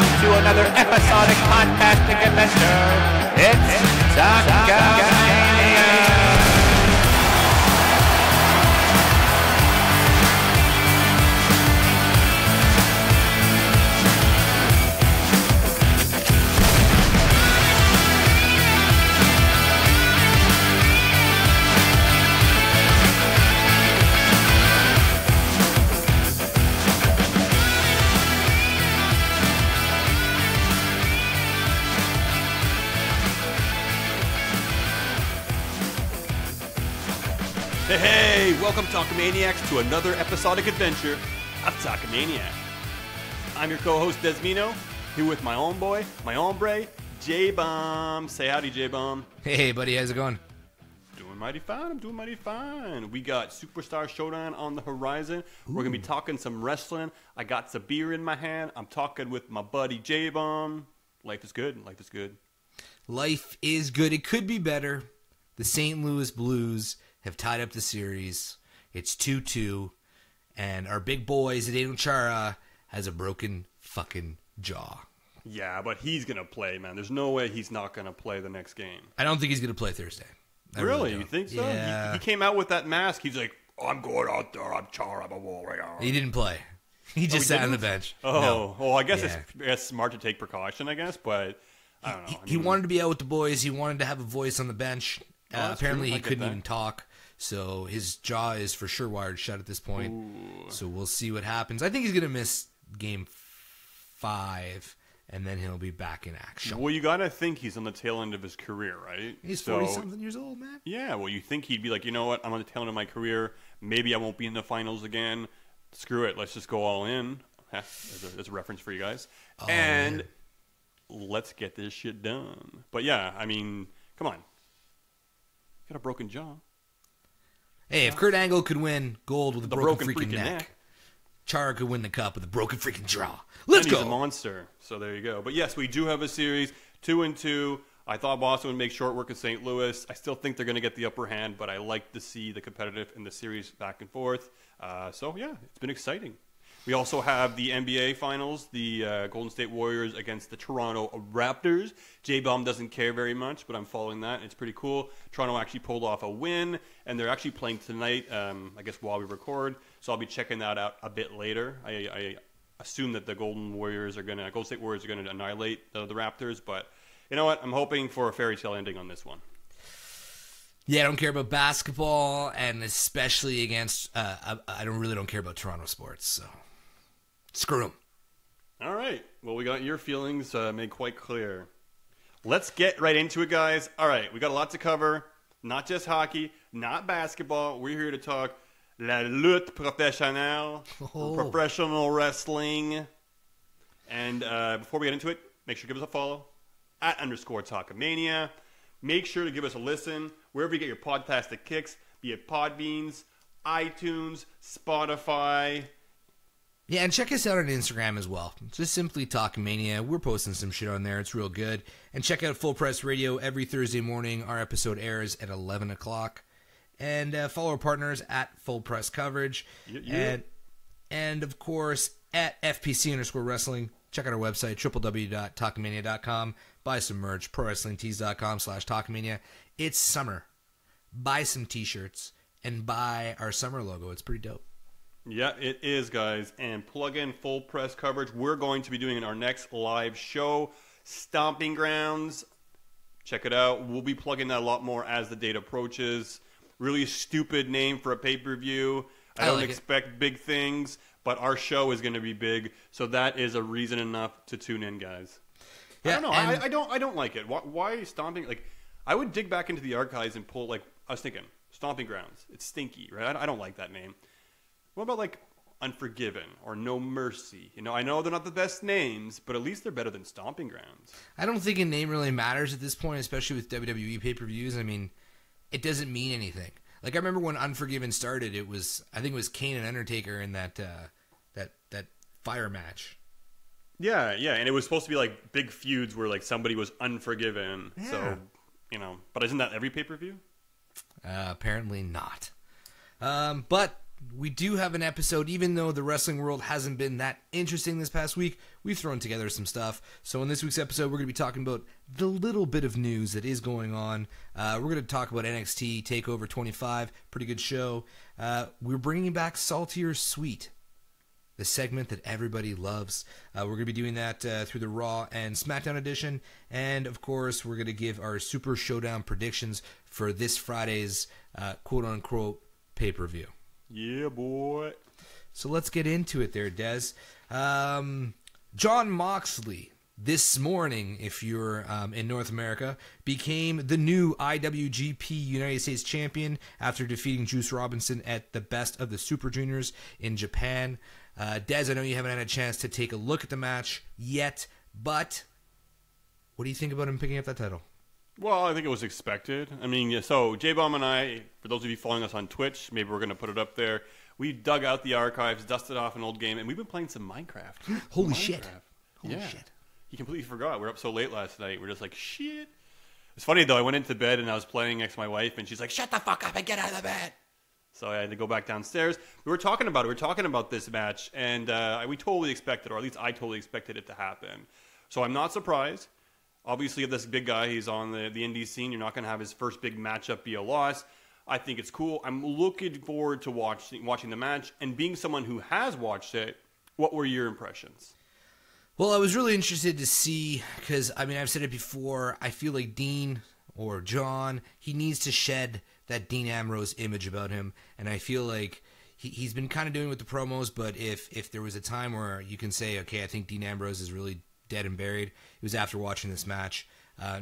welcome to another episodic podcasting adventure. It's Talkamania. Hey, welcome Talkamaniacs to another episodic adventure of Talkamania. I'm your co-host Desmino, here with my own boy, my hombre, J-Bomb. Say howdy, J-Bomb. Hey, buddy, how's it going? Doing mighty fine, I'm doing mighty fine. We got Superstar Showdown on the horizon. Ooh. We're going to be talking some wrestling. I got some beer in my hand. I'm talking with my buddy J-Bomb. Life is good, life is good. Life is good. It could be better. The St. Louis Blues have tied up the series. It's 2-2, and our big boy, Zdeno Chara, has a broken fucking jaw. Yeah, but he's going to play, man. There's no way he's not going to play the next game. I don't think he's going to play Thursday. Really? You think so? Yeah. He came out with that mask. He's like, I'm going out there. I'm Chara. I'm a warrior. He didn't play. He just sat on the bench. Oh, no. Well, I guess it's smart to take precaution, I guess, but I don't know. He wanted to be out with the boys. He wanted to have a voice on the bench. Apparently, he couldn't even talk. So his jaw is for sure wired shut at this point. Ooh. So we'll see what happens. I think he's going to miss game 5, and then he'll be back in action. Well, you got to think he's on the tail end of his career, right? He's 40-something years old, man. Yeah, well, you think he'd be like, you know what? I'm on the tail end of my career. Maybe I won't be in the finals again. Screw it. Let's just go all in. There's a reference for you guys. Oh, and man. Let's get this shit done. But yeah, I mean, come on. Got a broken jaw. Hey, if Kurt Angle could win gold with a broken freaking neck, Chara could win the cup with a broken freaking jaw. Let's go. He's a monster. So there you go. But yes, we do have a series, 2-2. I thought Boston would make short work of St. Louis. I still think they're going to get the upper hand, but I like to see the competitive in the series back and forth. So yeah, it's been exciting. We also have the NBA Finals, the Golden State Warriors against the Toronto Raptors. J-Bomb doesn't care very much, but I'm following that. It's pretty cool. Toronto actually pulled off a win, and they're actually playing tonight, I guess, while we record. So I'll be checking that out a bit later. I assume that the Golden State Warriors are going to annihilate the Raptors, but you know what? I'm hoping for a fairy tale ending on this one. Yeah, I don't care about basketball, and especially against, I really don't care about Toronto sports, so screw them. All right. Well, we got your feelings made quite clear. Let's get right into it, guys. All right. We got a lot to cover. Not just hockey, not basketball. We're here to talk la lutte professionnelle, professional wrestling. And before we get into it, make sure to give us a follow @_Talkamania. Make sure to give us a listen wherever you get your podcastic kicks, be it Podbeans, iTunes, Spotify. Yeah, and check us out on Instagram as well. Just simply Talkamania. We're posting some shit on there. It's real good. And check out Full Press Radio every Thursday morning. Our episode airs at 11 o'clock. And follow our partners at Full Press Coverage. Yeah. And of course, at FPC_wrestling. Check out our website, www.talkamania.com. Buy some merch, prowrestlingtees.com/Talkamania. It's summer. Buy some t-shirts and buy our summer logo. It's pretty dope. Yeah, it is, guys. And plug in Full Press Coverage. We're going to be doing in our next live show, Stomping Grounds. Check it out. We'll be plugging that a lot more as the date approaches. Really stupid name for a pay-per-view. I don't expect big things, but our show is going to be big, so that is a reason enough to tune in, guys. Yeah, I don't know. I don't like it. Why Stomping? Like, I would dig back into the archives and pull, like, I was thinking, Stomping Grounds. It's stinky, right? I don't like that name. What about, like, Unforgiven or No Mercy? You know, I know they're not the best names, but at least they're better than Stomping Grounds. I don't think a name really matters at this point, especially with WWE pay-per-views. I mean, it doesn't mean anything. Like, I remember when Unforgiven started, I think it was Kane and Undertaker in that fire match. Yeah, and it was supposed to be like big feuds where like somebody was unforgiven. Yeah. So, you know, but isn't that every pay-per-view? Apparently not. But we do have an episode. Even though the wrestling world hasn't been that interesting this past week, we've thrown together some stuff. So in this week's episode, we're going to be talking about the little bit of news that is going on. We're going to talk about NXT Takeover 25. Pretty good show. We're bringing back Salty or Sweet, the segment that everybody loves. We're going to be doing that through the Raw and SmackDown edition. And, of course, we're going to give our Super Showdown predictions for this Friday's quote-unquote pay-per-view. Yeah, boy. So let's get into it there, Des. Jon Moxley, this morning, if you're in North America, became the new IWGP United States Champion after defeating Juice Robinson at the Best of the Super Juniors in Japan. Des, I know you haven't had a chance to take a look at the match yet, but what do you think about him picking up that title? Well, I think it was expected. I mean, yeah, so J-Bomb and I, for those of you following us on Twitch, maybe we're going to put it up there. We dug out the archives, dusted off an old game, and we've been playing some Minecraft. Holy shit. Holy shit. You completely forgot. We were up so late last night. We're just like, shit. It's funny, though. I went into bed, and I was playing next to my wife, and she's like, shut the fuck up and get out of the bed. So I had to go back downstairs. We were talking about it. We were talking about this match, and we totally expected, or at least I totally expected it to happen. So I'm not surprised. Obviously, this big guy, he's on the indie scene. You're not going to have his first big matchup be a loss. I think it's cool. I'm looking forward to watching the match. And being someone who has watched it, what were your impressions? Well, I was really interested to see, because, I mean, I've said it before, I feel like Dean or John, he needs to shed that Dean Ambrose image about him. And I feel like he's been kind of doing it with the promos, but if there was a time where you can say, okay, I think Dean Ambrose is really dead and buried, it was after watching this match.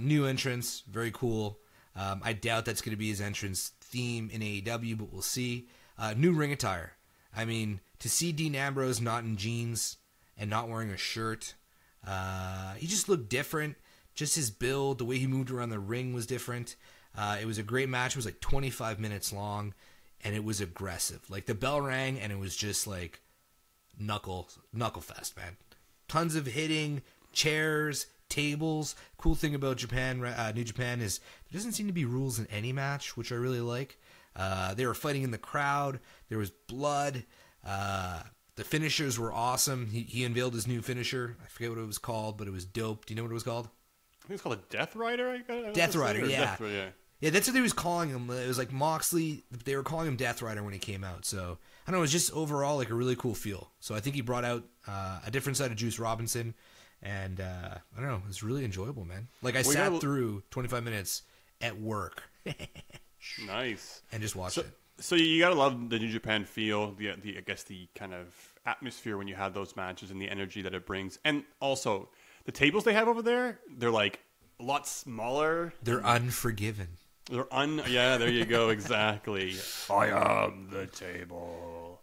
New entrance, very cool. I doubt that's going to be his entrance theme in AEW, but we'll see. New ring attire. I mean, to see Dean Ambrose not in jeans and not wearing a shirt, he just looked different. Just his build, the way he moved around the ring was different. It was a great match. It was like 25 minutes long, and it was aggressive. Like, the bell rang, and it was just like knuckle fest, man. Tons of hitting, chairs, tables. Cool thing about Japan, New Japan, is there doesn't seem to be rules in any match, which I really like. They were fighting in the crowd. There was blood. The finishers were awesome. He unveiled his new finisher. I forget what it was called, but it was dope. Do you know what it was called? I think it's called a Death Rider. Death Rider, yeah. Death Rider, yeah. Yeah, that's what they was calling him. It was like Moxley. They were calling him Death Rider when he came out. So, I don't know, it was just overall like a really cool feel. So I think he brought out a different side of Juice Robinson. And, I don't know, it was really enjoyable, man. Like, I sat through 25 minutes at work. Nice. And just watched it. So you gotta love the New Japan feel, the I guess the kind of atmosphere when you have those matches and the energy that it brings. And also, the tables they have over there, they're like a lot smaller. They're unforgiven. Yeah, there you go, exactly. I am the table.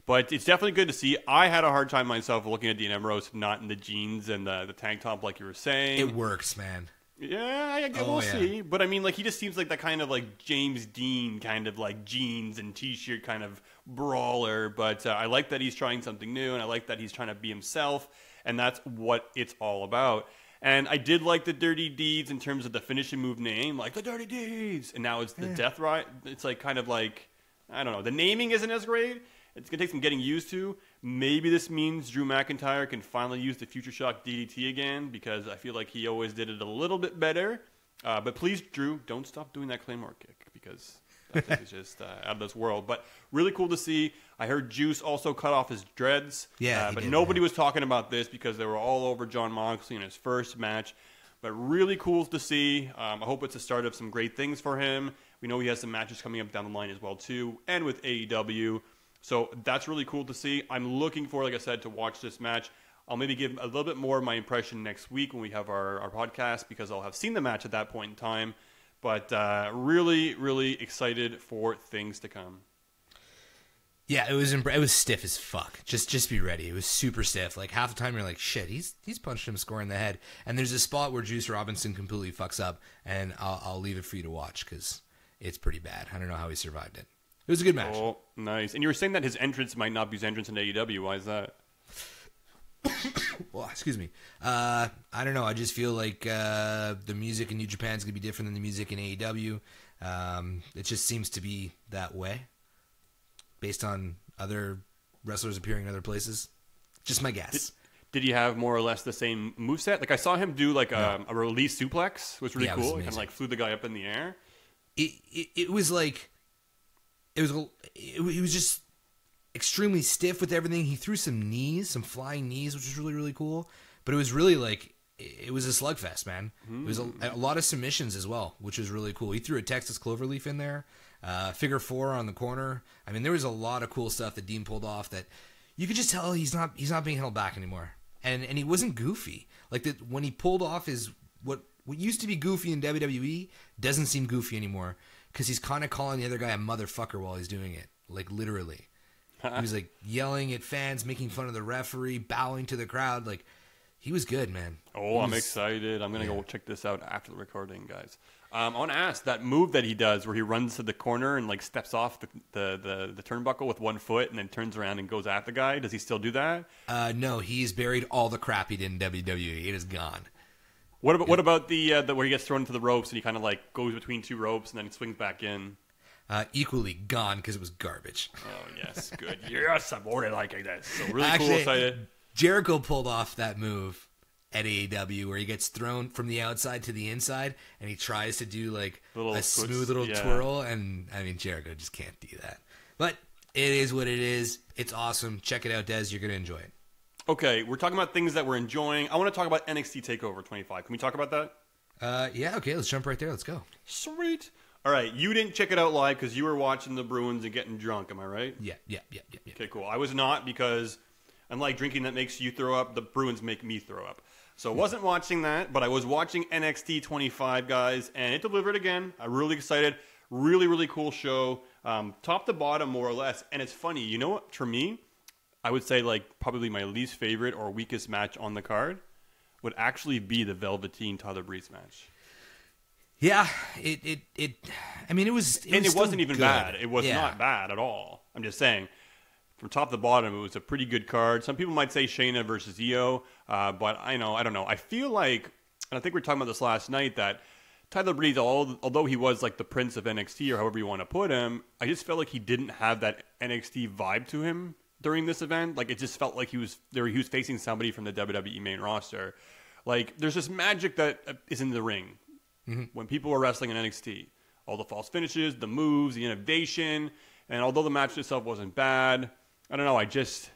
But it's definitely good to see. I had a hard time myself looking at Dean Ambrose not in the jeans and the tank top like you were saying. It works, man. Yeah, we'll see. But I mean, like, he just seems like that kind of like James Dean kind of like jeans and t-shirt kind of brawler. But I like that he's trying something new, and I like that he's trying to be himself, and that's what it's all about. And I did like the Dirty Deeds in terms of the finishing move name, like the Dirty Deeds. And now it's the Death Rider. It's like kind of like, I don't know. The naming isn't as great. It's going to take some getting used to. Maybe this means Drew McIntyre can finally use the Future Shock DDT again, because I feel like he always did it a little bit better. But please, Drew, don't stop doing that Claymore kick, because that thing is just out of this world. But really cool to see. I heard Juice also cut off his dreads. Yeah, but nobody was talking about this because they were all over Jon Moxley in his first match. But really cool to see. I hope it's a start of some great things for him. We know he has some matches coming up down the line as well, too, and with AEW. So that's really cool to see. I'm looking for, like I said, to watch this match. I'll maybe give a little bit more of my impression next week when we have our podcast, because I'll have seen the match at that point in time. But really, really excited for things to come. Yeah, it was stiff as fuck. Just be ready. It was super stiff. Like, half the time you're like, shit, he's punched him square in the head. And there's a spot where Juice Robinson completely fucks up, and I'll leave it for you to watch, because it's pretty bad. I don't know how he survived it. It was a good match. Oh, nice. And you were saying that his entrance might not be his entrance in AEW. Why is that? Well, excuse me. I don't know. I just feel like the music in New Japan is going to be different than the music in AEW. It just seems to be that way. based on other wrestlers appearing in other places. Just my guess. Did he have more or less the same moveset? Like I saw him do like a release suplex, which was really cool. He kind of like flew the guy up in the air. It was like he was just extremely stiff with everything. He threw some flying knees, which was really, really cool. But it was really like it was a slugfest, man. It was a lot of submissions as well, which was really cool. He threw a Texas Cloverleaf in there, figure four on the corner. I mean, there was a lot of cool stuff that Dean pulled off that you could just tell he's not being held back anymore. And he wasn't goofy. Like when he pulled off his what used to be goofy in WWE doesn't seem goofy anymore because he's kind of calling the other guy a motherfucker while he's doing it, like literally. He was like yelling at fans, making fun of the referee, bowing to the crowd. Like he was good, man. Oh, I'm excited. I'm gonna go check this out after the recording, guys. I want to ask that move that he does where he runs to the corner and like steps off the turnbuckle with one foot and then turns around and goes at the guy. Does he still do that? No, he's buried all the crap he did in WWE. It is gone. What about the where he gets thrown into the ropes and he kind of like goes between two ropes and then he swings back in? Equally gone because it was garbage. Oh yes, good. Yes, I'm already liking this. So really Actually, cool. Excited. Jericho pulled off that move at AEW where he gets thrown from the outside to the inside and he tries to do like a smooth little twirl, and I mean Jericho just can't do that. But it is what it is. It's awesome. Check it out, Des. You're gonna enjoy it. Okay, we're talking about things that we're enjoying. I want to talk about NXT Takeover 25. Can we talk about that? Yeah. Okay. Let's jump right there. Let's go. Sweet. All right, you didn't check it out live because you were watching the Bruins and getting drunk. Am I right? Yeah. Okay, cool. I was not because unlike drinking that makes you throw up, the Bruins make me throw up. So I wasn't watching that, but I was watching NXT 25, guys, and it delivered again. I'm really excited. Really, really cool show. Top to bottom, more or less. And it's funny. You know what? For me, I would say like probably my least favorite or weakest match on the card would actually be the Velveteen Tyler Breeze match. Yeah, I mean, it was and it wasn't even good. bad. It was not bad at all. I'm just saying. From top to bottom, it was a pretty good card. Some people might say Shayna versus Io, but I don't know. I feel like, and I think we were talking about this last night, that Tyler Breeze, although he was like the prince of NXT or however you want to put him, I just felt like he didn't have that NXT vibe to him during this event. Like it just felt like he was facing somebody from the WWE main roster. Like there's this magic that is in the ring when people are wrestling in NXT. All the false finishes, the moves, the innovation, and although the match itself wasn't bad, I don't know, I just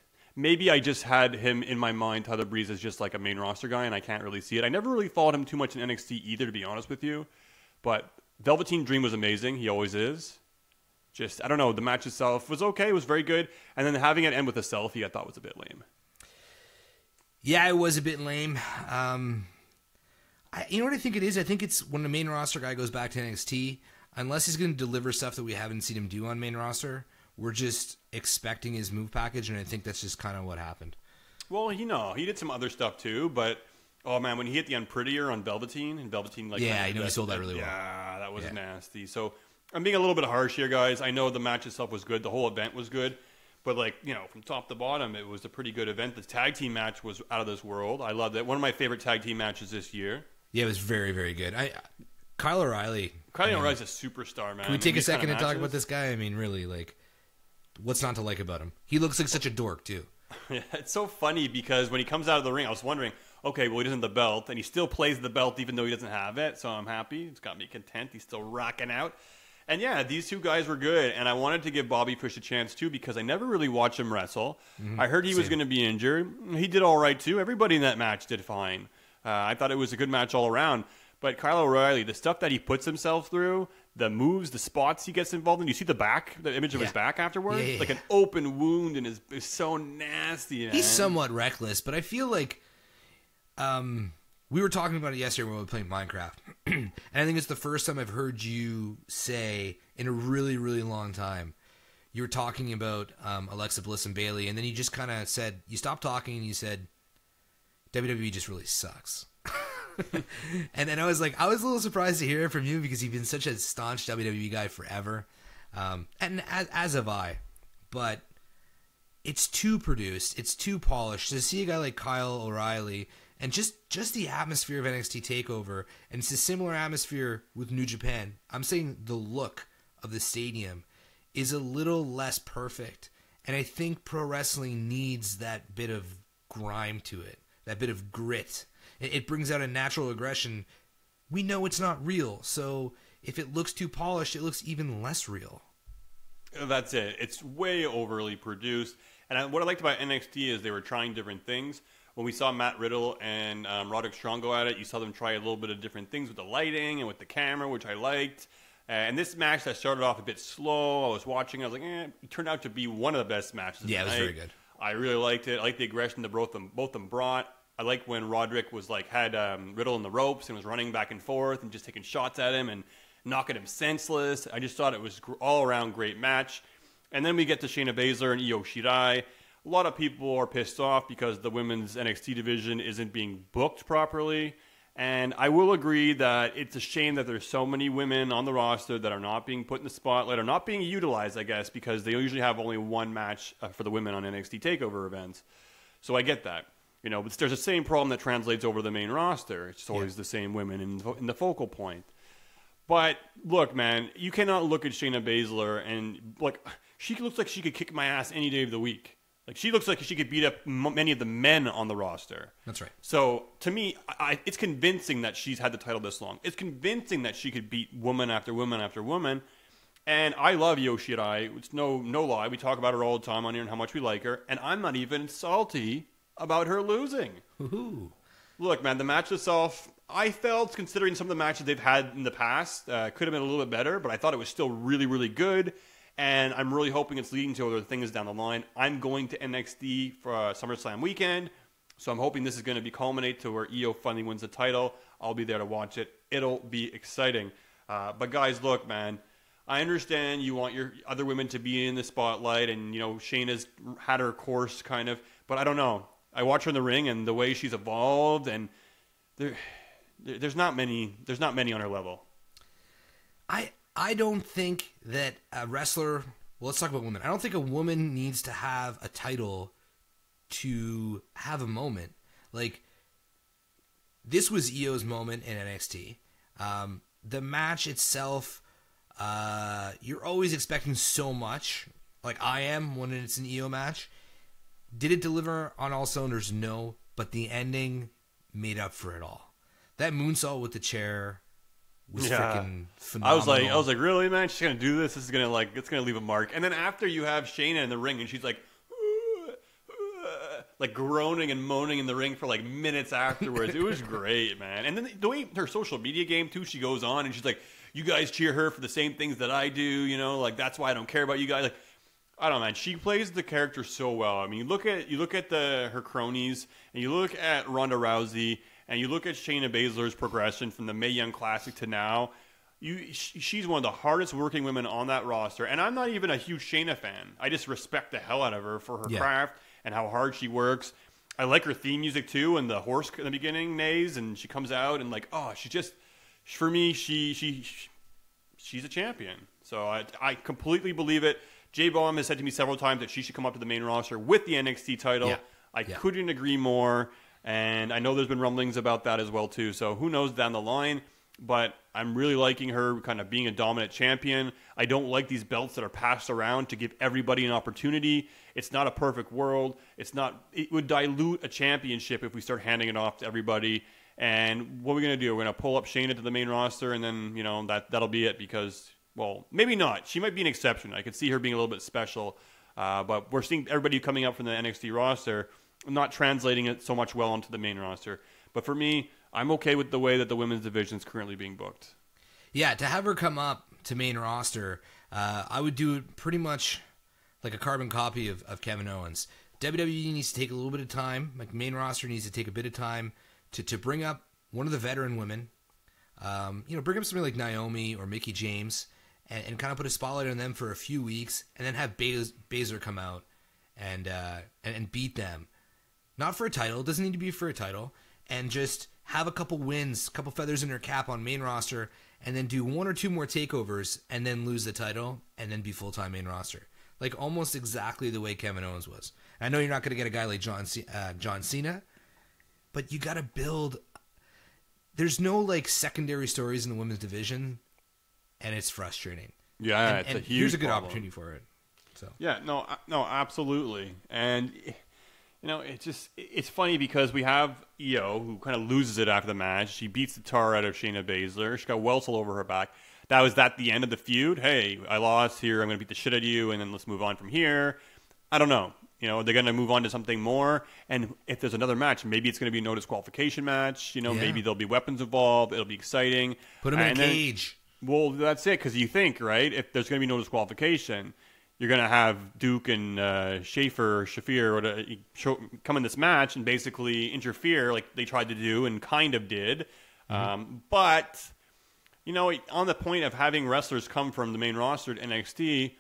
had him in my mind, Tyler Breeze, as just like a main roster guy, and I can't really see it. I never really followed him too much in NXT either, to be honest with you. But Velveteen Dream was amazing. He always is. Just, I don't know, the match itself was okay. It was very good. And then having it end with a selfie, I thought was a bit lame. Yeah, it was a bit lame. You know what I think it is? I think it's when the main roster guy goes back to NXT, unless he's going to deliver stuff that we haven't seen him do on main roster, we're just expecting his move package, and I think that's just kind of what happened. Well, he did some other stuff too, but oh man, when he hit the Unprettier on Velveteen, and Velveteen like he sold that really well. Yeah, that was nasty. So I'm being a little bit harsh here, guys. I know the match itself was good, the whole event was good, but like from top to bottom, it was a pretty good event. The tag team match was out of this world. I loved it. One of my favorite tag team matches this year. Yeah, it was very, very good. Kyle O'Reilly. O'Reilly's a superstar, man. Can we take a second and talk about this guy? I mean, really, like, what's not to like about him? He looks like such a dork, too. Yeah, it's so funny because when he comes out of the ring, I was wondering, okay, well, he doesn't have the belt, and he still plays the belt even though he doesn't have it, so I'm happy. It's got me content. He's still rocking out. And yeah, these two guys were good, and I wanted to give Bobby Fish a chance, too, because I never really watched him wrestle. I heard he was going to be injured. He did all right, too. Everybody in that match did fine. I thought it was a good match all around. But Kyle O'Reilly, the stuff that he puts himself through, the moves, the spots he gets involved in. You see the image of his back afterwards? Yeah. Like an open wound and is so nasty, man. He's somewhat reckless, but I feel like we were talking about it yesterday when we were playing Minecraft. And I think it's the first time I've heard you say in a really, really long time, you were talking about Alexa Bliss and Bayley, and then you just kind of said, you stopped talking and you said, WWE just really sucks. And then I was a little surprised to hear it from you because you've been such a staunch WWE guy forever. And as have I. But it's too produced. It's too polished. To see a guy like Kyle O'Reilly and just the atmosphere of NXT TakeOver, and it's a similar atmosphere with New Japan. I'm saying the look of the stadium is a little less perfect. And I think pro wrestling needs that bit of grime to it, that bit of grit. It brings out a natural aggression. We know it's not real, so if it looks too polished, it looks even less real. That's it. It's way overly produced. And what I liked about NXT is they were trying different things. When we saw Matt Riddle and Roderick Strong go at it, you saw them try a little bit of different things with the lighting and with the camera, which I liked. And this match that started off a bit slow, I was watching, I was like, it turned out to be one of the best matches of the night. Yeah, it was very good. I really liked it. I liked the aggression that both of them brought. I liked when Roderick was had Riddle in the ropes and was running back and forth and just taking shots at him and knocking him senseless. I just thought it was all-around great match. And then we get to Shayna Baszler and Io Shirai. A lot of people are pissed off because the women's NXT division isn't being booked properly. And I will agree that it's a shame that there's so many women on the roster that are not being put in the spotlight or not being utilized, I guess, because they usually have only one match for the women on NXT Takeover events. So I get that. But there's the same problem that translates over the main roster. It's always the same women in the focal point. But look, man, you cannot look at Shayna Baszler and she looks like she could kick my ass any day of the week. She looks like she could beat up many of the men on the roster. That's right. So to me, it's convincing that she's had the title this long. It's convincing that she could beat woman after woman after woman. And I love Io Shirai. It's no lie. We talk about her all the time on here and how much we like her. And I'm not even salty about her losing. Woohoo. Look, man, the match itself, I felt, considering some of the matches they've had in the past, could have been a little bit better, but I thought it was still really, really good. And I'm really hoping it's leading to other things down the line. I'm going to NXT for SummerSlam weekend, so I'm hoping this is going to be culminate to where Io finally wins the title. I'll be there to watch it. It'll be exciting. But guys, look, man, I understand you want your other women to be in the spotlight, and Shayna's had her course kind of, but I don't know. I watch her in the ring, and the way she's evolved, and there's not many on her level. I don't think that a wrestler... Well, let's talk about women. I don't think a woman needs to have a title to have a moment. This was Io's moment in NXT. The match itself, you're always expecting so much. Like I am when it's an Io match. Did it deliver on all cylinders? No. But the ending made up for it all. That moonsault with the chair... was freaking phenomenal. I was like, really, man? She's gonna do this? This is gonna it's gonna leave a mark. And then after you have Shayna in the ring and she's groaning and moaning in the ring for minutes afterwards, it was great, man. And then the way her social media game too, she goes on and she's like, you guys cheer her for the same things that I do, that's why I don't care about you guys. I don't know, man. She plays the character so well. I mean, you look at her cronies and you look at Ronda Rousey. And you look at Shayna Baszler's progression from the Mae Young Classic to now, she's one of the hardest working women on that roster. And I'm not even a huge Shayna fan. I just respect the hell out of her for her craft and how hard she works. I like her theme music too, and the horse in the beginning neighs, and she comes out and she's just, for me, she's a champion. So I completely believe it. Jay Baum has said to me several times that she should come up to the main roster with the NXT title. I couldn't agree more. And I know there's been rumblings about that as well, too. So who knows down the line. But I'm really liking her kind of being a dominant champion. I don't like these belts that are passed around to give everybody an opportunity. It's not a perfect world. It would dilute a championship if we start handing it off to everybody. And what are we going to do? We're going to pull up Shayna to the main roster, and then, that'll be it because, well, maybe not. She might be an exception. I could see her being a little bit special. But we're seeing everybody coming up from the NXT roster not translating it so much well onto the main roster. But for me, I'm okay with the way that the women's division is currently being booked. Yeah, to have her come up to main roster, I would do it pretty much like a carbon copy of Kevin Owens. WWE needs to take a little bit of time. Main roster needs to take a bit of time to bring up one of the veteran women. Bring up somebody like Naomi or Mickie James and kind of put a spotlight on them for a few weeks, and then have Baszler come out and beat them. Not for a title. It doesn't need to be for a title. And just have a couple wins, couple feathers in her cap on main roster, and then do one or two more takeovers, and then lose the title, and then be full-time main roster. Almost exactly the way Kevin Owens was. I know you're not going to get a guy like John Cena, but you got to build... There's no, secondary stories in the women's division, and it's frustrating. Yeah, it's a huge here's a good problem. opportunity for it. So Yeah, no, absolutely. And it's funny because we have Io, who kind of loses it after the match. She beats the tar out of Shayna Baszler. She got welts all over her back. That was the end of the feud. Hey, I lost here. I'm going to beat the shit out of you, and then let's move on from here. I don't know. They're going to move on to something more. And if there's another match, maybe it's going to be a no disqualification match. Maybe there'll be weapons involved. It'll be exciting. Put them in a cage. Well, that's it. Because you think, right, if there's going to be no disqualification, you're going to have Duke and Shafir come in this match and basically interfere like they tried to do and kind of did. But, on the point of having wrestlers come from the main roster at NXT,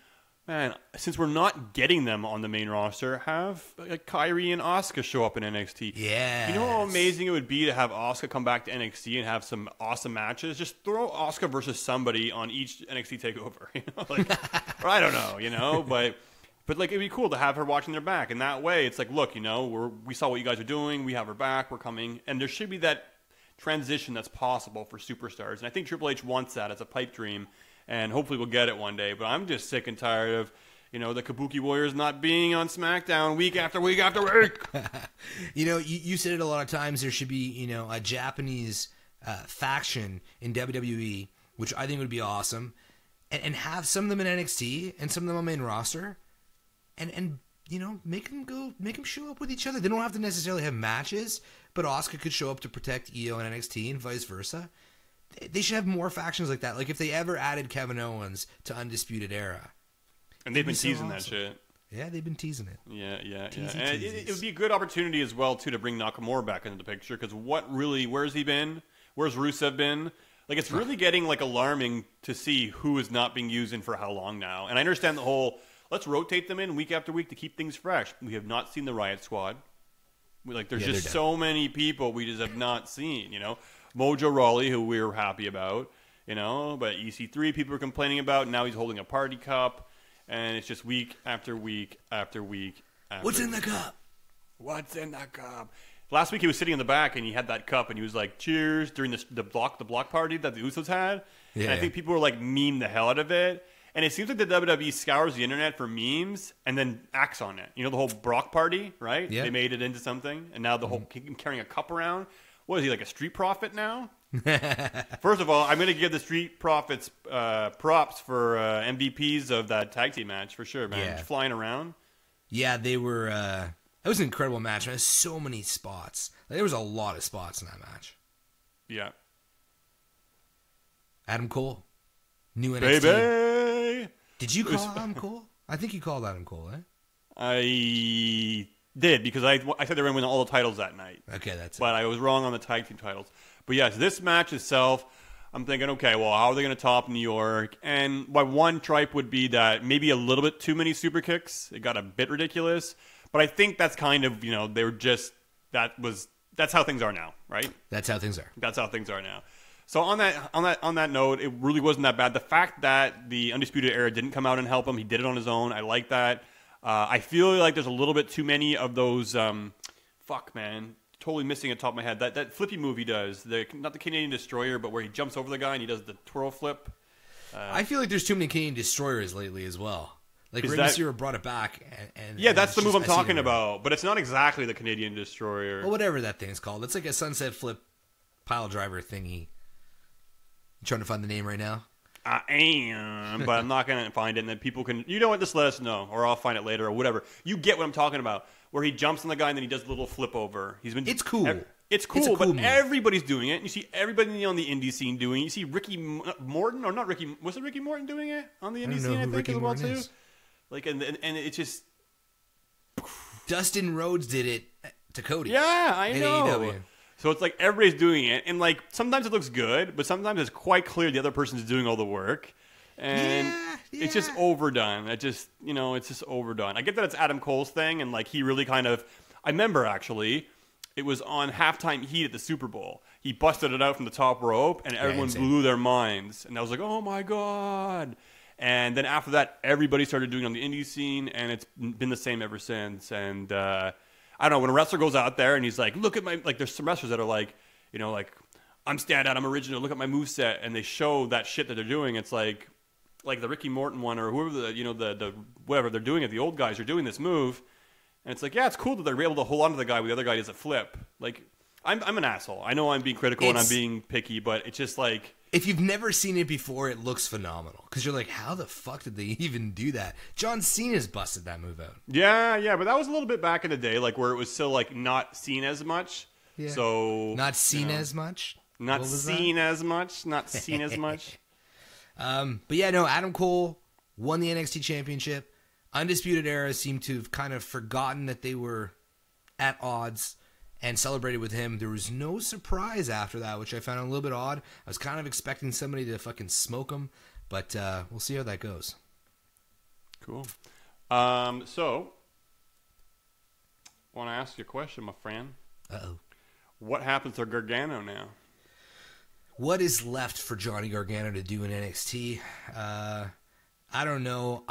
man, since we're not getting them on the main roster, have Kairi and Asuka show up in NXT. Yeah. You know how amazing it would be to have Asuka come back to NXT and have some awesome matches? Just throw Asuka versus somebody on each NXT takeover. Or I don't know, but it'd be cool to have her watching their back. And that way, it's like, look, we saw what you guys are doing. We have her back. We're coming. And there should be that transition that's possible for superstars. And I think Triple H wants that as a pipe dream. And hopefully we'll get it one day. But I'm just sick and tired of, the Kabuki Warriors not being on SmackDown week after week after week. You said it a lot of times. There should be, a Japanese faction in WWE, which I think would be awesome. And have some of them in NXT and some of them on main roster. And make them show up with each other. They don't have to necessarily have matches, but Asuka could show up to protect Io in NXT and vice versa. They should have more factions like that. Like if they ever added Kevin Owens to Undisputed Era. And they've been teasing that shit. Yeah, they've been teasing it. Yeah. And it would be a good opportunity as well, too, to bring Nakamura back into the picture. Because where's he been? Where's Rusev been? Like, it's really getting, alarming to see who is not being used in for how long now. And I understand the whole, let's rotate them in week after week to keep things fresh. We have not seen the Riot Squad. There's just so many people we just have not seen, Mojo Rawley, who we were happy about, but EC3 people are complaining about. Now he's holding a party cup, and it's just week after week after week after What's in the cup? What's in the cup? Last week he was sitting in the back, and he had that cup, and he was like, cheers, during the block party that the Usos had. Yeah. And I think people were meme the hell out of it. And it seems like the WWE scours the internet for memes and then acts on it. The whole Brock party, right? Yeah. They made it into something, and now the whole carrying a cup around. What is he, like a street prophet now? First of all, I'm going to give the Street Profits props for MVPs of that tag team match for sure, man. Just flying around. Yeah, they were. It was an incredible match. Man. So many spots. There was a lot of spots in that match. Yeah. Adam Cole, new NXT. Baby. Did you call Adam Cole? I think you called Adam Cole, eh? I did, because I said they were going to win all the titles that night. Okay, that's it. But I was wrong on the tag team titles. But yes, this match itself, I'm thinking, okay, well, how are they going to top New York? And my one tripe would be that maybe a little bit too many super kicks. It got a bit ridiculous. But I think that's kind of, they were just, that's how things are now, right? That's how things are. That's how things are now. So on that note, it really wasn't that bad. The fact that the Undisputed Era didn't come out and help him, he did it on his own. I like that. I feel like there's a little bit too many of those. Totally missing at the top of my head. That flippy move he does, not the Canadian Destroyer, but where he jumps over the guy and he does the twirl flip. I feel like there's too many Canadian Destroyers lately as well. Like Rey Mysterio brought it back, and that's the move I'm talking about. But it's not exactly the Canadian Destroyer. Well, whatever that thing's called, it's like a sunset flip pile driver thingy. You trying to find the name right now? I am, but I'm not going to find it. And then people can, just let us know, or I'll find it later, or whatever. You get what I'm talking about, where he jumps on the guy and then he does a little flip over. It's cool. It's cool, but move. Everybody's doing it. You see everybody on the indie scene doing it. You see Ricky Morton, or not Ricky, was it Ricky Morton doing it on the indie scene? I think Ricky as well Morton too. Is. And it's just Dustin Rhodes did it to Cody. Yeah, I know. AEW. So it's like everybody's doing it, and sometimes it looks good, but sometimes it's quite clear the other person's doing all the work, and it's just overdone. It's just overdone. I get that it's Adam Cole's thing, and he really kind of. I remember actually, it was on Halftime Heat at the Super Bowl. He busted it out from the top rope, and everyone blew their minds, and I was like, oh my god. And then after that, everybody started doing it on the indie scene, and it's been the same ever since. And I don't know, when a wrestler goes out there and he's like, look at my, there's some wrestlers that are I'm standout, I'm original, look at my moveset, and they show that shit that they're doing. It's like, like the Ricky Morton one or whoever the whatever they're doing it. The old guys are doing this move, and it's like, yeah, it's cool that they're able to hold on to the guy when the other guy does a flip. Like, I'm an asshole. I know I'm being critical and I'm being picky, but it's just like, if you've never seen it before, it looks phenomenal. Because you're like, how the fuck did they even do that? John Cena's busted that move out. Yeah, but that was a little bit back in the day, like where it was still like not seen as much. Yeah. So not seen as much. Not seen as much. Not seen as much. But yeah, no. Adam Cole won the NXT Championship. Undisputed Era seemed to have kind of forgotten that they were at odds and celebrated with him. There was no surprise after that, which I found a little bit odd. I was kind of expecting somebody to fucking smoke him, but we'll see how that goes. Cool. So, want to ask you a question, my friend. Uh-oh. What happens to Gargano now? What is left for Johnny Gargano to do in NXT? I don't know.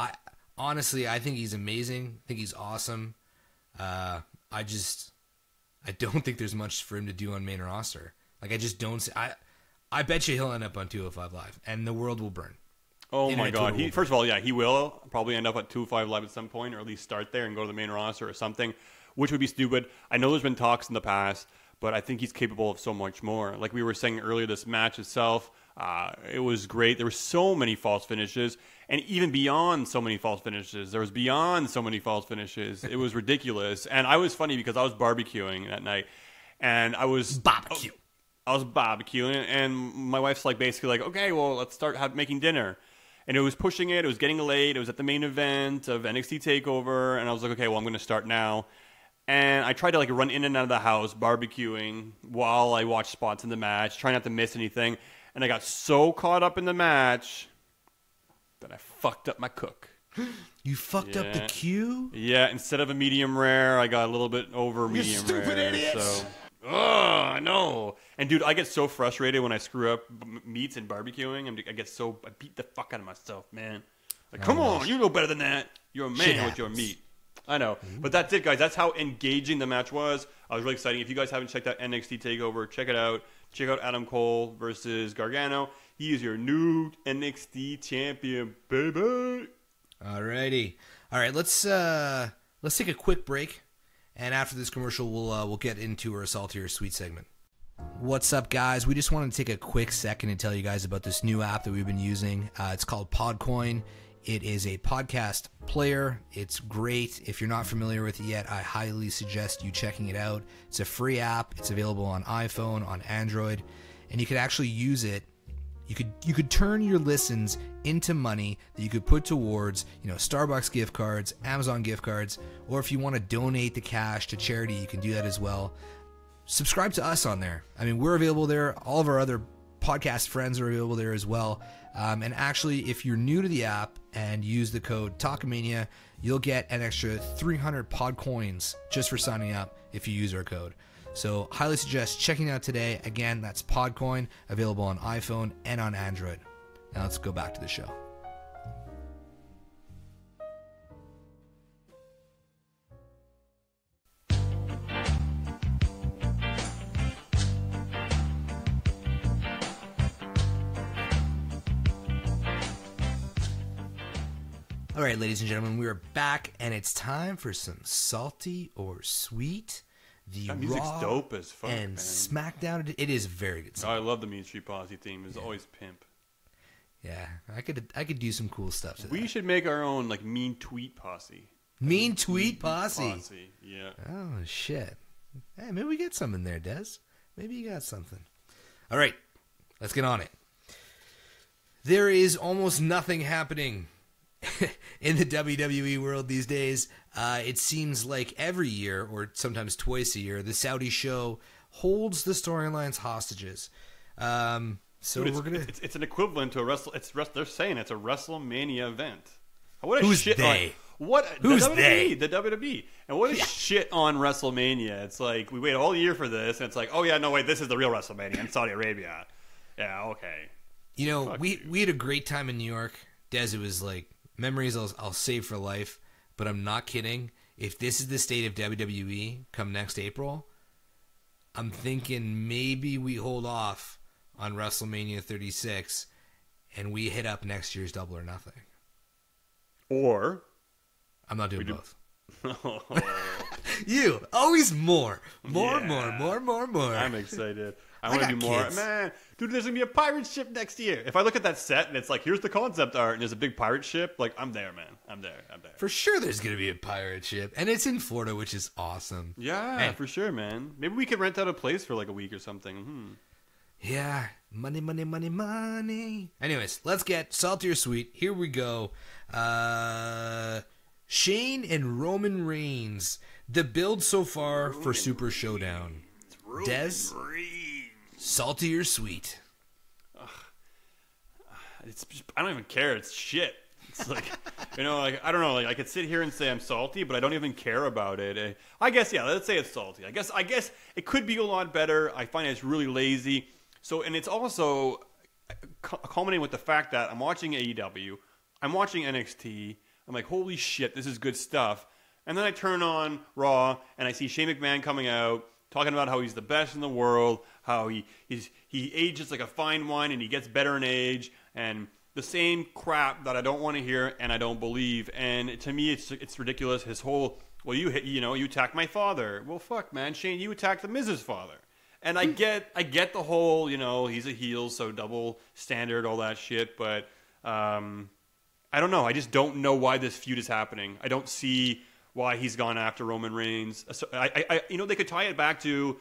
Honestly, I think he's amazing. I think he's awesome. I don't think there's much for him to do on main roster. Like, I just don't see. I bet you he'll end up on 205 Live, and the world will burn. Oh my God! First of all, yeah, he will probably end up at 205 Live at some point, or at least start there and go to the main roster or something, which would be stupid. I know there's been talks in the past, but I think he's capable of so much more. Like we were saying earlier, this match itself, it was great. There were so many false finishes, and even beyond so many false finishes, there was beyond so many false finishes. It was ridiculous, and I was funny because I was barbecuing that night, and I was barbecuing, and my wife's like basically like, okay, well, let's start making dinner. And it was pushing it. It was getting late. It was at the main event of NXT Takeover, and I was like, okay, well, I'm going to start now. And I tried to like run in and out of the house barbecuing while I watched spots in the match, trying not to miss anything. And I got so caught up in the match that I fucked up my cook. You fucked up the cue? Yeah, instead of a medium rare, I got a little bit over medium rare. You stupid idiot! So, I know. And dude, I get so frustrated when I screw up meats and barbecuing. I beat the fuck out of myself, man. Like, come on, you know better than that. You're a man with your meat. I know. But that's it, guys. That's how engaging the match was. I was really excited. If you guys haven't checked out NXT TakeOver, check it out. Check out Adam Cole versus Gargano. He is your new NXT champion, baby. Alrighty. All right, let's take a quick break. And after this commercial, we'll get into our salty or sweet segment. What's up, guys? We just wanted to take a quick second to tell you guys about this new app that we've been using. It's called Podcoin. It is a podcast player. It's great. If you're not familiar with it yet, I highly suggest you checking it out. It's a free app. It's available on iPhone, on Android, and you could actually use it. You could turn your listens into money that you could put towards, Starbucks gift cards, Amazon gift cards, or if you want to donate the cash to charity, you can do that as well. Subscribe to us on there. I mean, we're available there. All of our other podcast friends are available there as well. And actually, if you're new to the app and use the code Talkamania, you'll get an extra 300 pod coins just for signing up if you use our code. So highly suggest checking it out today. Again, that's Podcoin, available on iPhone and on Android. Now let's go back to the show. All right, ladies and gentlemen, we are back, and it's time for some salty or sweet. The that music's Raw dope as fuck, and man. SmackDown. It is very good. I love the Mean Street Posse theme. It's always pimp. Yeah, I could do some cool stuff to We that. should make our own like Mean Tweet Posse. Mean Tweet Posse. Yeah. Oh shit! Hey, maybe we get something there, Des. Maybe you got something. All right, let's get on it. There is almost nothing happening in the WWE world these days. It seems like every year, or sometimes twice a year, the Saudi show holds the storylines hostages. So Dude, we're gonna. It's an equivalent to a wrestle. They're saying it's a WrestleMania event. What a Who's shit they? Who's the WWE, they? The WWE. And what is shit on WrestleMania? It's like we wait a whole year for this, and it's like, oh yeah, no wait, this is the real WrestleMania in Saudi Arabia. Yeah, okay. We had a great time in New York. Des, it was like memories I'll save for life. But I'm not kidding. If this is the state of WWE come next April, I'm thinking maybe we hold off on WrestleMania 36 and we hit up next year's Double or Nothing. Or I'm not doing both. Oh, You always more. More. I'm excited. I want to do more. Kids. Man, dude, there's going to be a pirate ship next year. If I look at that set and it's like, here's the concept art and there's a big pirate ship, like, I'm there, man. I'm there. For sure there's going to be a pirate ship. And it's in Florida, which is awesome. Yeah, Hey. for sure, man. Maybe we could rent out a place for like a week or something. Yeah. Money. Anyways, let's get salty or sweet. Here we go. Shane and Roman Reigns. The build so far for Super Showdown. Des, salty or sweet? It's just, I don't even care. It's shit. It's like, like, I don't know. Like, I could sit here and say I'm salty, but I don't even care about it. I guess, yeah, let's say it's salty. I guess it could be a lot better. I find it's really lazy. So, and it's also culminating with the fact that I'm watching AEW. I'm watching NXT. I'm like, holy shit, this is good stuff. And then I turn on Raw, and I see Shane McMahon coming out, talking about how he's the best in the world, how he ages like a fine wine, and he gets better in age, and the same crap that I don't want to hear and I don't believe. And to me, it's ridiculous. His whole, well, you attacked my father. Well, fuck, man, Shane, you attacked the Miz's father. And I get the whole, he's a heel, so double standard, all that shit. But I don't know. I just don't know why this feud is happening. I don't see why he's gone after Roman Reigns. So they could tie it back to,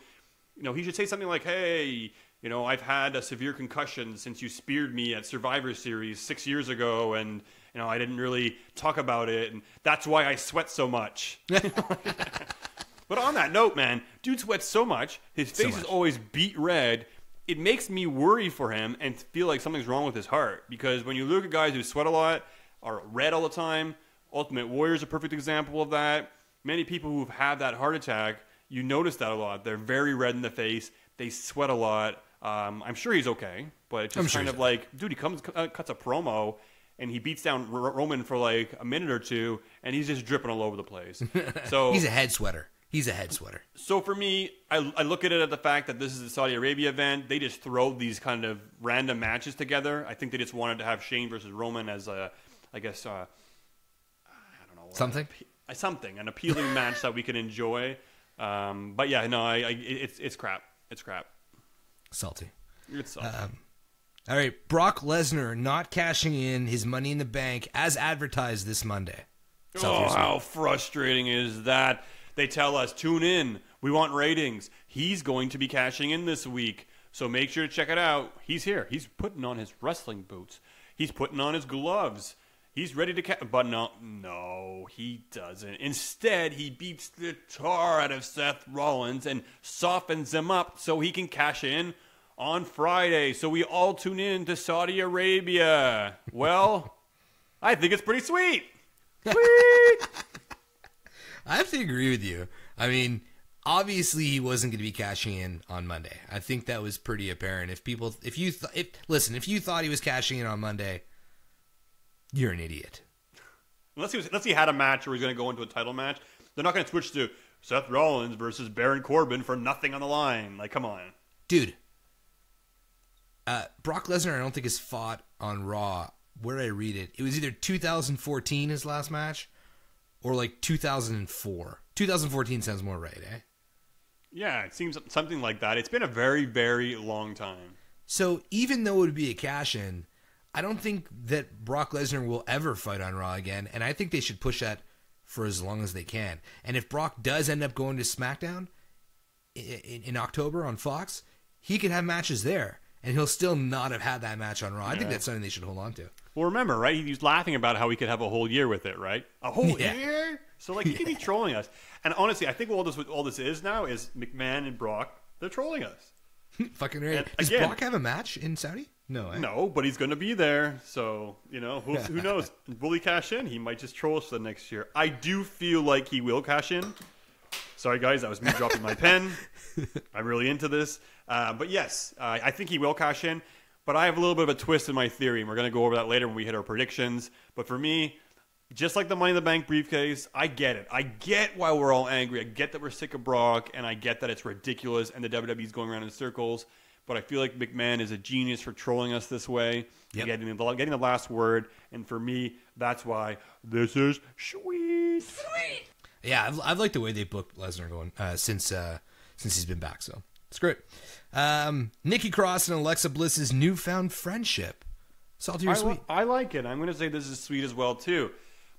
he should say something like, hey, I've had a severe concussion since you speared me at Survivor Series 6 years ago, and, I didn't really talk about it, and that's why I sweat so much. But on that note, man, dude sweats so much, his face is always beet red. It makes me worry for him and feel like something's wrong with his heart. Because when you look at guys who sweat a lot, are red all the time, Ultimate Warrior's a perfect example of that. Many people who've had that heart attack, you notice that a lot. They're very red in the face. They sweat a lot. I'm sure he's okay, but it's just kind of like, dude, he cuts a promo, and he beats down Roman for like a minute or two, and he's just dripping all over the place. So He's a head sweater. So for me, I look at it at the fact that this is the Saudi Arabia event. They just throw these kind of random matches together. I think they just wanted to have Shane versus Roman as a, I guess, I don't know. Something? An appealing match that we can enjoy. But yeah, no, it's crap. It's crap. Salty. It's salty. All right, Brock Lesnar not cashing in his Money in the Bank as advertised this Monday. Oh, how frustrating is that? They tell us, tune in. We want ratings. He's going to be cashing in this week. So make sure to check it out. He's here. He's putting on his wrestling boots. He's putting on his gloves. He's ready to but no, he doesn't. Instead, he beats the tar out of Seth Rollins and softens him up so he can cash in on Friday. So we all tune in to Saudi Arabia. Well, I think it's pretty sweet. Sweet! I have to agree with you. I mean, obviously he wasn't going to be cashing in on Monday. I think that was pretty apparent. If you thought he was cashing in on Monday, you're an idiot. Unless he had a match where he's going to go into a title match, they're not going to switch to Seth Rollins versus Baron Corbin for nothing on the line. Like, come on. Dude, Brock Lesnar I don't think has fought on Raw. Where did I read it? It was either 2014 his last match, or like 2004. 2014 sounds more right, eh? Yeah, it seems something like that. It's been a very, very long time. So even though it would be a cash-in, I don't think that Brock Lesnar will ever fight on Raw again, and I think they should push that for as long as they can. And if Brock does end up going to SmackDown in October on Fox, he could have matches there, and he'll still not have had that match on Raw. I think that's something they should hold on to. Well, remember, right? He was laughing about how he could have a whole year with it, right? A whole year? So, like, he could be trolling us. And honestly, I think all this is now is McMahon and Brock, they're trolling us. Fucking right. Does Brock have a match in Saudi? No, eh? No, but he's going to be there. So, who knows? Will he cash in? He might just troll us for the next year. I do feel like he will cash in. Sorry, guys. That was me dropping my pen. I'm really into this. But yes, I think he will cash in. But I have a little bit of a twist in my theory, and we're going to go over that later when we hit our predictions. But for me, just like the Money in the Bank briefcase, I get it. I get why we're all angry. I get that we're sick of Brock, and I get that it's ridiculous and the WWE's going around in circles. but I feel like McMahon is a genius for trolling us this way, getting the last word. And for me, that's why this is sweet. Yeah, I've liked the way they booked Lesnar going since he's been back. So it's great. Nikki Cross and Alexa Bliss's newfound friendship. Salty or sweet? I like it. I'm going to say this is sweet as well too.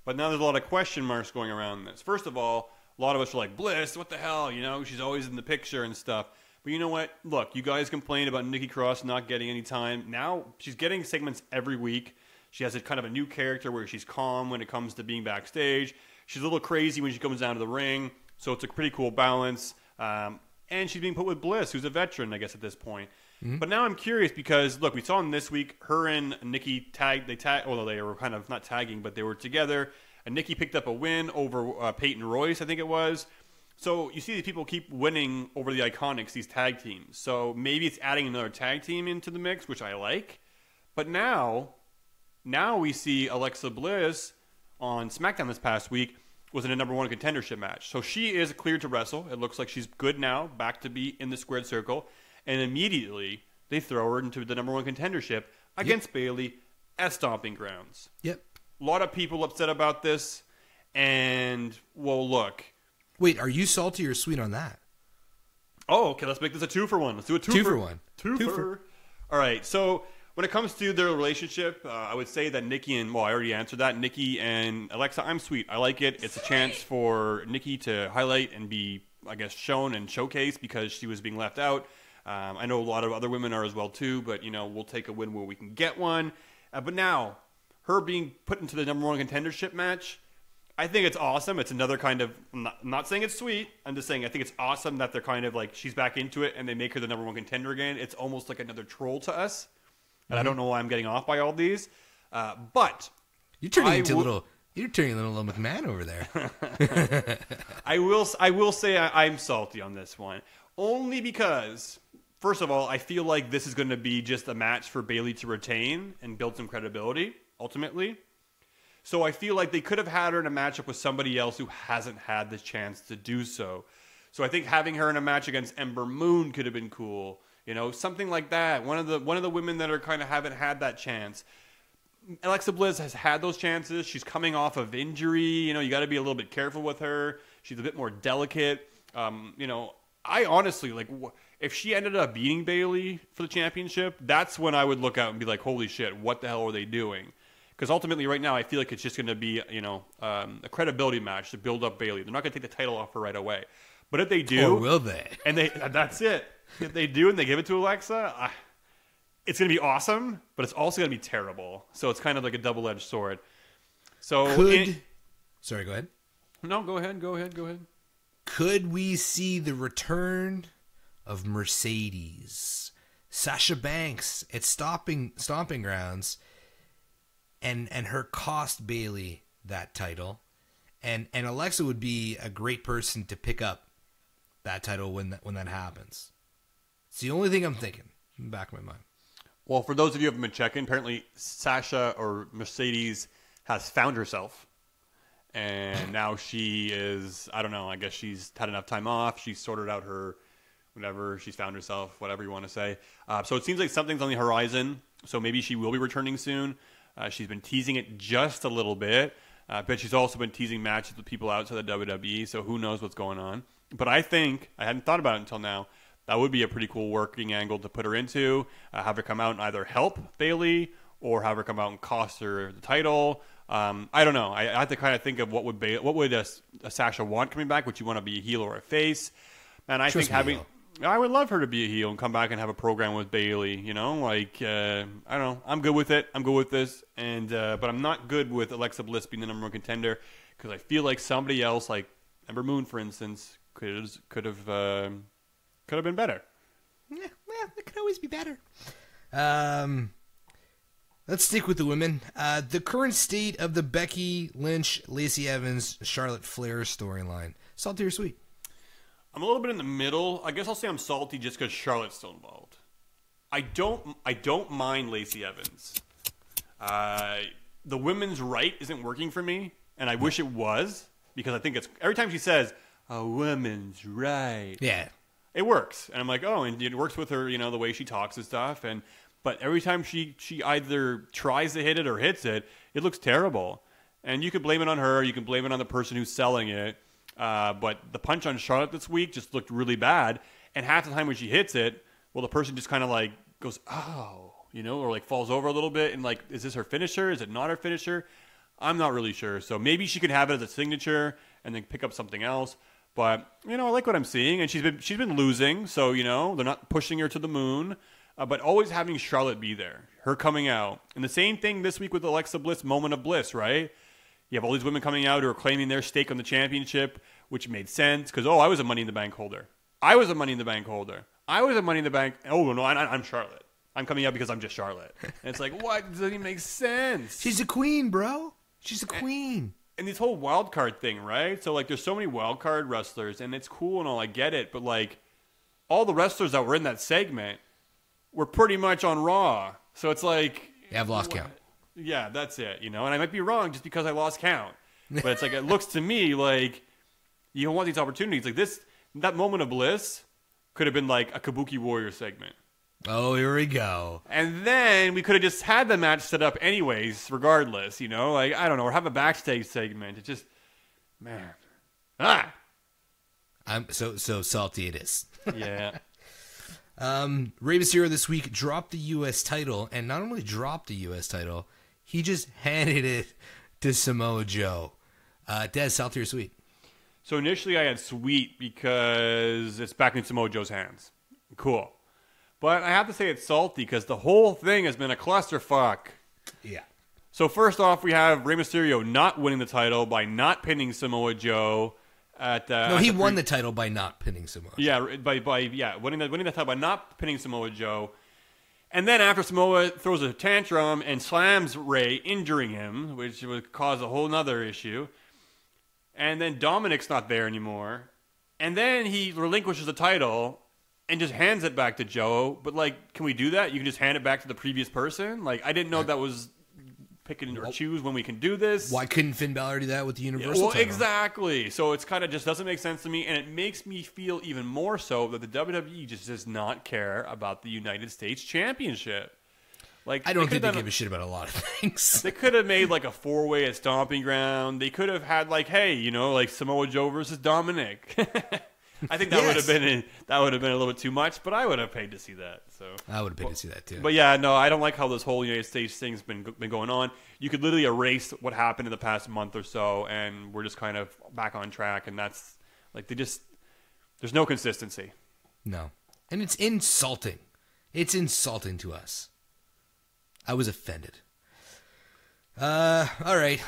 But now there's a lot of question marks going around this. First of all, a lot of us are like, Bliss, what the hell? You know, she's always in the picture and stuff. But you know what? Look, you guys complained about Nikki Cross not getting any time. Now she's getting segments every week. She has a kind of a new character where she's calm when it comes to being backstage. She's a little crazy when she comes down to the ring. So it's a pretty cool balance. And she's being put with Bliss, who's a veteran, I guess, at this point. Mm-hmm. But now I'm curious because, look, we saw them this week. Her and Nikki although they were kind of not tagging, but they were together. And Nikki picked up a win over Peyton Royce, I think it was. So you see these people keep winning over the Iconics, these tag teams. So maybe it's adding another tag team into the mix, which I like. But now we see Alexa Bliss on SmackDown this past week was in a number one contendership match. So she is cleared to wrestle. It looks like she's good now, back to be in the squared circle. And immediately they throw her into the number one contendership against Bayley at Stomping Grounds. Yep. A lot of people upset about this. And, well, look. Wait, are you salty or sweet on that? Oh, okay. Let's make this a 2-for-1. Let's do a 2-for-1. Two-for. All right. So when it comes to their relationship, I would say that Nikki and, well, I already answered that. Nikki and Alexa, I'm sweet. I like it. It's a chance for Nikki to highlight and be, I guess, shown and showcased because she was being left out. I know a lot of other women are as well, too, but, you know, we'll take a win where we can get one. But now, her being put into the number one contendership match, I think it's awesome. It's another kind of, I'm not saying it's sweet. I'm just saying I think it's awesome that they're kind of like, she's back into it and they make her the number one contender again. It's almost like another troll to us. And I don't know why I'm getting off by all these. But you're turning a little McMahon over there. I will say I'm salty on this one. Only because, first of all, I feel like this is going to be just a match for Bayley to retain and build some credibility, ultimately. So I feel like they could have had her in a matchup with somebody else who hasn't had the chance to do so. So I think having her in a match against Ember Moon could have been cool. You know, something like that. One of the women that are kind of haven't had that chance. Alexa Bliss has had those chances. She's coming off of injury. You know, you got to be a little bit careful with her. She's a bit more delicate. You know, I honestly, like, if she ended up beating Bayley for the championship, that's when I would look out and be like, holy shit, what the hell are they doing? Because ultimately, right now, I feel like it's just going to be, you know, a credibility match to build up Bayley. They're not going to take the title off her right away. But if they do... Or will they? And that's it. If they do and they give it to Alexa, it's going to be awesome, but it's also going to be terrible. So it's kind of like a double-edged sword. So Sorry, go ahead. No, go ahead. Could we see the return of Mercedes, Sasha Banks at Stomping Grounds, and her cost Bayley that title, and Alexa would be a great person to pick up that title when that happens. It's the only thing I'm thinking in the back of my mind. Well, for those of you who haven't been checking, apparently Sasha or Mercedes has found herself. And now she is, I don't know, I guess she's had enough time off. She's sorted out her, whatever, she's found herself, whatever you want to say. So it seems like something's on the horizon. So maybe she will be returning soon. She's been teasing it just a little bit. But she's also been teasing matches with people outside the WWE. So who knows what's going on. But I think, I hadn't thought about it until now, that would be a pretty cool working angle to put her into. Have her come out and either help Bayley or have her come out and cost her the title. I don't know. I have to kind of think of what would a Sasha want coming back? Would you want to be a heel or a face? And I think I would love her to be a heel and come back and have a program with Bayley. You know, like I don't know. I'm good with it. I'm good with this. And but I'm not good with Alexa Bliss being the number one contender because I feel like somebody else, like Ember Moon, for instance, could have been better. Yeah, well, it could always be better. Let's stick with the women. The current state of the Becky Lynch, Lacey Evans, Charlotte Flair storyline. Salty or sweet? I'm a little bit in the middle. I guess I'll say I'm salty just because Charlotte's still involved. I don't mind Lacey Evans. The women's right isn't working for me, and I wish it was because I think it's every time she says a woman's right. Yeah. it works. And I'm like, oh, and it works with her, the way she talks and stuff. But every time she either tries to hit it or hits it, it looks terrible. And you could blame it on her. You can blame it on the person who's selling it. But the punch on Charlotte this week just looked really bad. And half the time when she hits it, well, the person just kind of like goes, oh, or like falls over a little bit. And like, is this her finisher? Is it not her finisher? I'm not really sure. So maybe she could have it as a signature and then pick up something else. But, I like what I'm seeing. And she's been losing. So, they're not pushing her to the moon. But always having Charlotte be there. Her coming out. And the same thing this week with Alexa Bliss, Moment of Bliss, right? You have all these women coming out who are claiming their stake on the championship, which made sense. Because, I was a Money in the Bank holder. I was a Money in the Bank holder. I was a Money in the Bank. Oh, no, I'm Charlotte. I'm coming out because I'm just Charlotte. And it's like, what? Doesn't even make sense. She's a queen, bro. She's a queen. And this whole wild card thing, right? So, like, there's so many wild card wrestlers, and it's cool and all. I get it. But, like, all the wrestlers that were in that segment were pretty much on Raw. So it's like... Yeah, I've lost count. Yeah, that's it, And I might be wrong just because I lost count. But it's like, it looks to me like you don't want these opportunities. Like that Moment of Bliss could have been like a Kabuki Warrior segment. Oh, here we go. And then we could have just had the match set up anyways, regardless, Like, I don't know, or have a backstage segment. It's just, man. I'm so salty it is. Yeah. Rey Mysterio this week dropped the U.S. title, and not only dropped the U.S. title, he just handed it to Samoa Joe. Des, salty or sweet? So initially I had sweet because it's back in Samoa Joe's hands. Cool. But I have to say it's salty because the whole thing has been a clusterfuck. Yeah. So first off, we have Rey Mysterio not winning the title by not pinning Samoa Joe. He won the title by not pinning Samoa Joe. Yeah, winning the title by not pinning Samoa Joe. And then after Samoa throws a tantrum and slams Rey, injuring him, which would cause a whole nother issue. And then Dominic's not there anymore. And then he relinquishes the title and just hands it back to Joe. But, like, can we do that? You can just hand it back to the previous person? Like, I didn't know that was pick and or choose when we can do this. Why couldn't Finn Balor do that with the Universal title? Exactly. So it's kind of just doesn't make sense to me, and it makes me feel even more so that the WWE just does not care about the United States Championship. Like, I don't think they give a shit about a lot of things. They could have made like a 4-way at Stomping Ground. They could have had like, hey, like Samoa Joe versus Dominic. I think that would have been a little bit too much, but I would have paid to see that. So I would have paid to see that too. But yeah, no, I don't like how this whole United States thing's been going on. You could literally erase what happened in the past month or so, and we're just kind of back on track. And that's like there's no consistency. No, and it's insulting. It's insulting to us. I was offended. All right,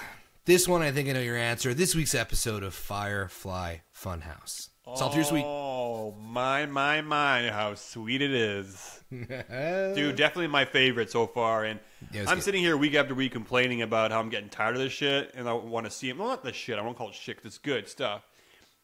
this one I think I know your answer. This week's episode of Firefly Funhouse. Salty or sweet? Oh, my, how sweet it is. Dude, definitely my favorite so far. And I'm sitting here week after week complaining about how I'm getting tired of this shit. And I want to see it. Well, not this shit. I won't call it shit because it's good stuff.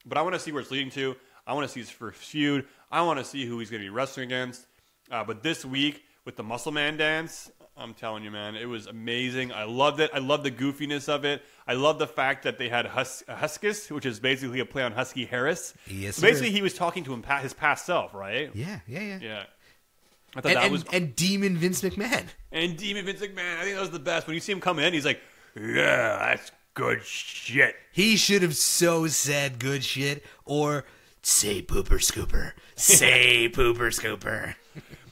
But I want to see where it's leading to. I want to see his first feud. I want to see who he's going to be wrestling against. But this week, with the Muscle Man dance, I'm telling you, man, it was amazing. I loved it. I love the goofiness of it. I love the fact that they had Huskus, which is basically a play on Husky Harris. Yes, so basically, he was talking to his past self, right? Yeah. I thought that was and Demon Vince McMahon. And Demon Vince McMahon. I think that was the best. When you see him come in, he's like, yeah, that's good shit. He should have so said good shit or say pooper scooper. Say pooper scooper.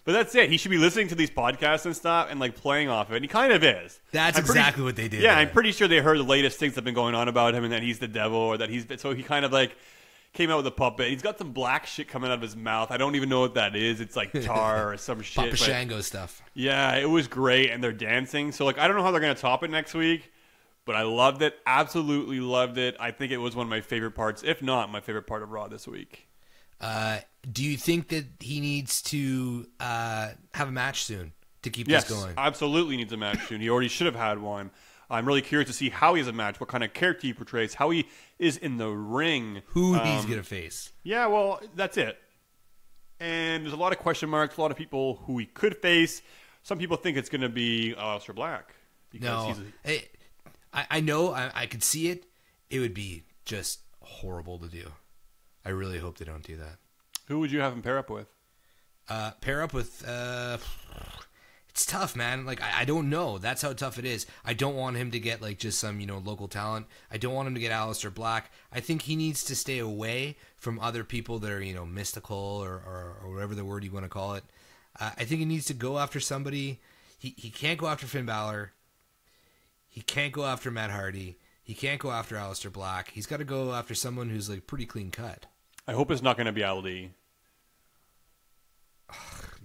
But that's it. He should be listening to these podcasts and stuff and like playing off of it. And he kind of is. That's exactly what they did. Yeah, I'm pretty sure they heard the latest things that have been going on about him and that he's the devil or that so he kind of like came out with a puppet. He's got some black shit coming out of his mouth. I don't even know what that is. It's like tar or some shit. Papa Shango stuff. Yeah, it was great. And they're dancing. So like, I don't know how they're going to top it next week, but I loved it. Absolutely loved it. I think it was one of my favorite parts, if not my favorite part of Raw this week. Do you think that he needs to have a match soon to keep this going? Yes, absolutely needs a match soon. He already should have had one. I'm really curious to see how he has a match, what kind of character he portrays, how he is in the ring. Who he's going to face. Yeah, well, that's it. And there's a lot of question marks, a lot of people who he could face. Some people think it's going to be Aleister Black. No, I know, I could see it. It would be just horrible to do. I really hope they don't do that. Who would you have him pair up with? Pair up with... It's tough, man. Like, I don't know. That's how tough it is. I don't want him to get, like, just some, local talent. I don't want him to get Aleister Black. I think he needs to stay away from other people that are, mystical or whatever the word you want to call it. I think he needs to go after somebody. He can't go after Finn Balor. He can't go after Matt Hardy. He can't go after Aleister Black. He's got to go after someone who's, like, pretty clean cut. I hope it's not going to be Ali.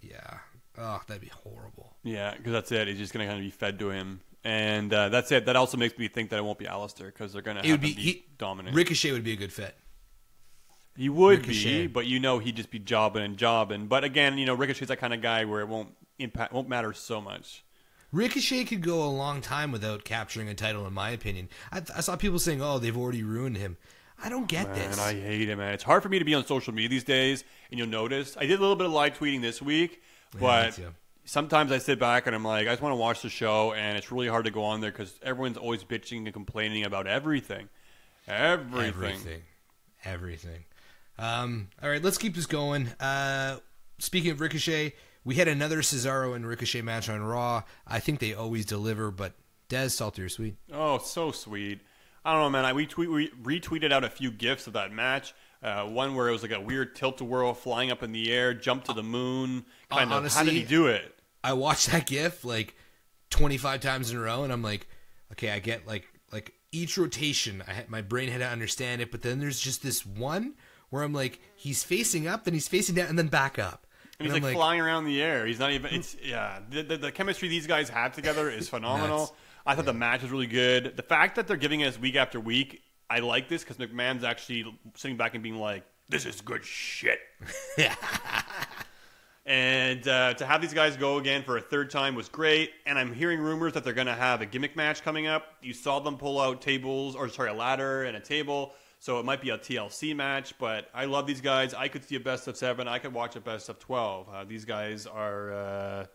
Yeah. Oh, that'd be horrible. Yeah, because that's it. He's just going to kind of be fed to him. And that's it. That also makes me think that it won't be Aleister because they're going to have to be dominant. Ricochet would be a good fit. He would be, but he'd just be jobbing. But again, Ricochet's that kind of guy where it won't matter so much. Ricochet could go a long time without capturing a title, in my opinion. I saw people saying, "Oh, they've already ruined him." I don't get this. I hate it, man. It's hard for me to be on social media these days, and you'll notice I did a little bit of live tweeting this week, but sometimes I sit back and I'm like, I just want to watch the show, and it's really hard to go on there because everyone's always bitching and complaining about everything. Everything. All right, let's keep this going. Speaking of Ricochet, we had another Cesaro and Ricochet match on Raw. I think they always deliver, but Dez, salty or sweet? Oh, so sweet. I don't know, man. We retweeted out a few GIFs of that match. One where it was like a weird tilt-a-whirl flying up in the air, jump to the moon. Honestly, how did he do it? I watched that GIF like 25 times in a row, and I'm like, okay, I get like each rotation. My brain had to understand it, but then there's just this one where I'm like, he's facing up, then he's facing down, and then back up. And he's like flying around the air. He's not even. It's the chemistry these guys have together is phenomenal. Nuts. I thought the match was really good. The fact that they're giving us week after week, I like this because McMahon's actually sitting back and being like, "This is good shit." And to have these guys go again for a third time was great. And I'm hearing rumors that they're going to have a gimmick match coming up. You saw them pull out a ladder and a table. So it might be a TLC match, but I love these guys. I could see a best of 7. I could watch a best of 12. These guys are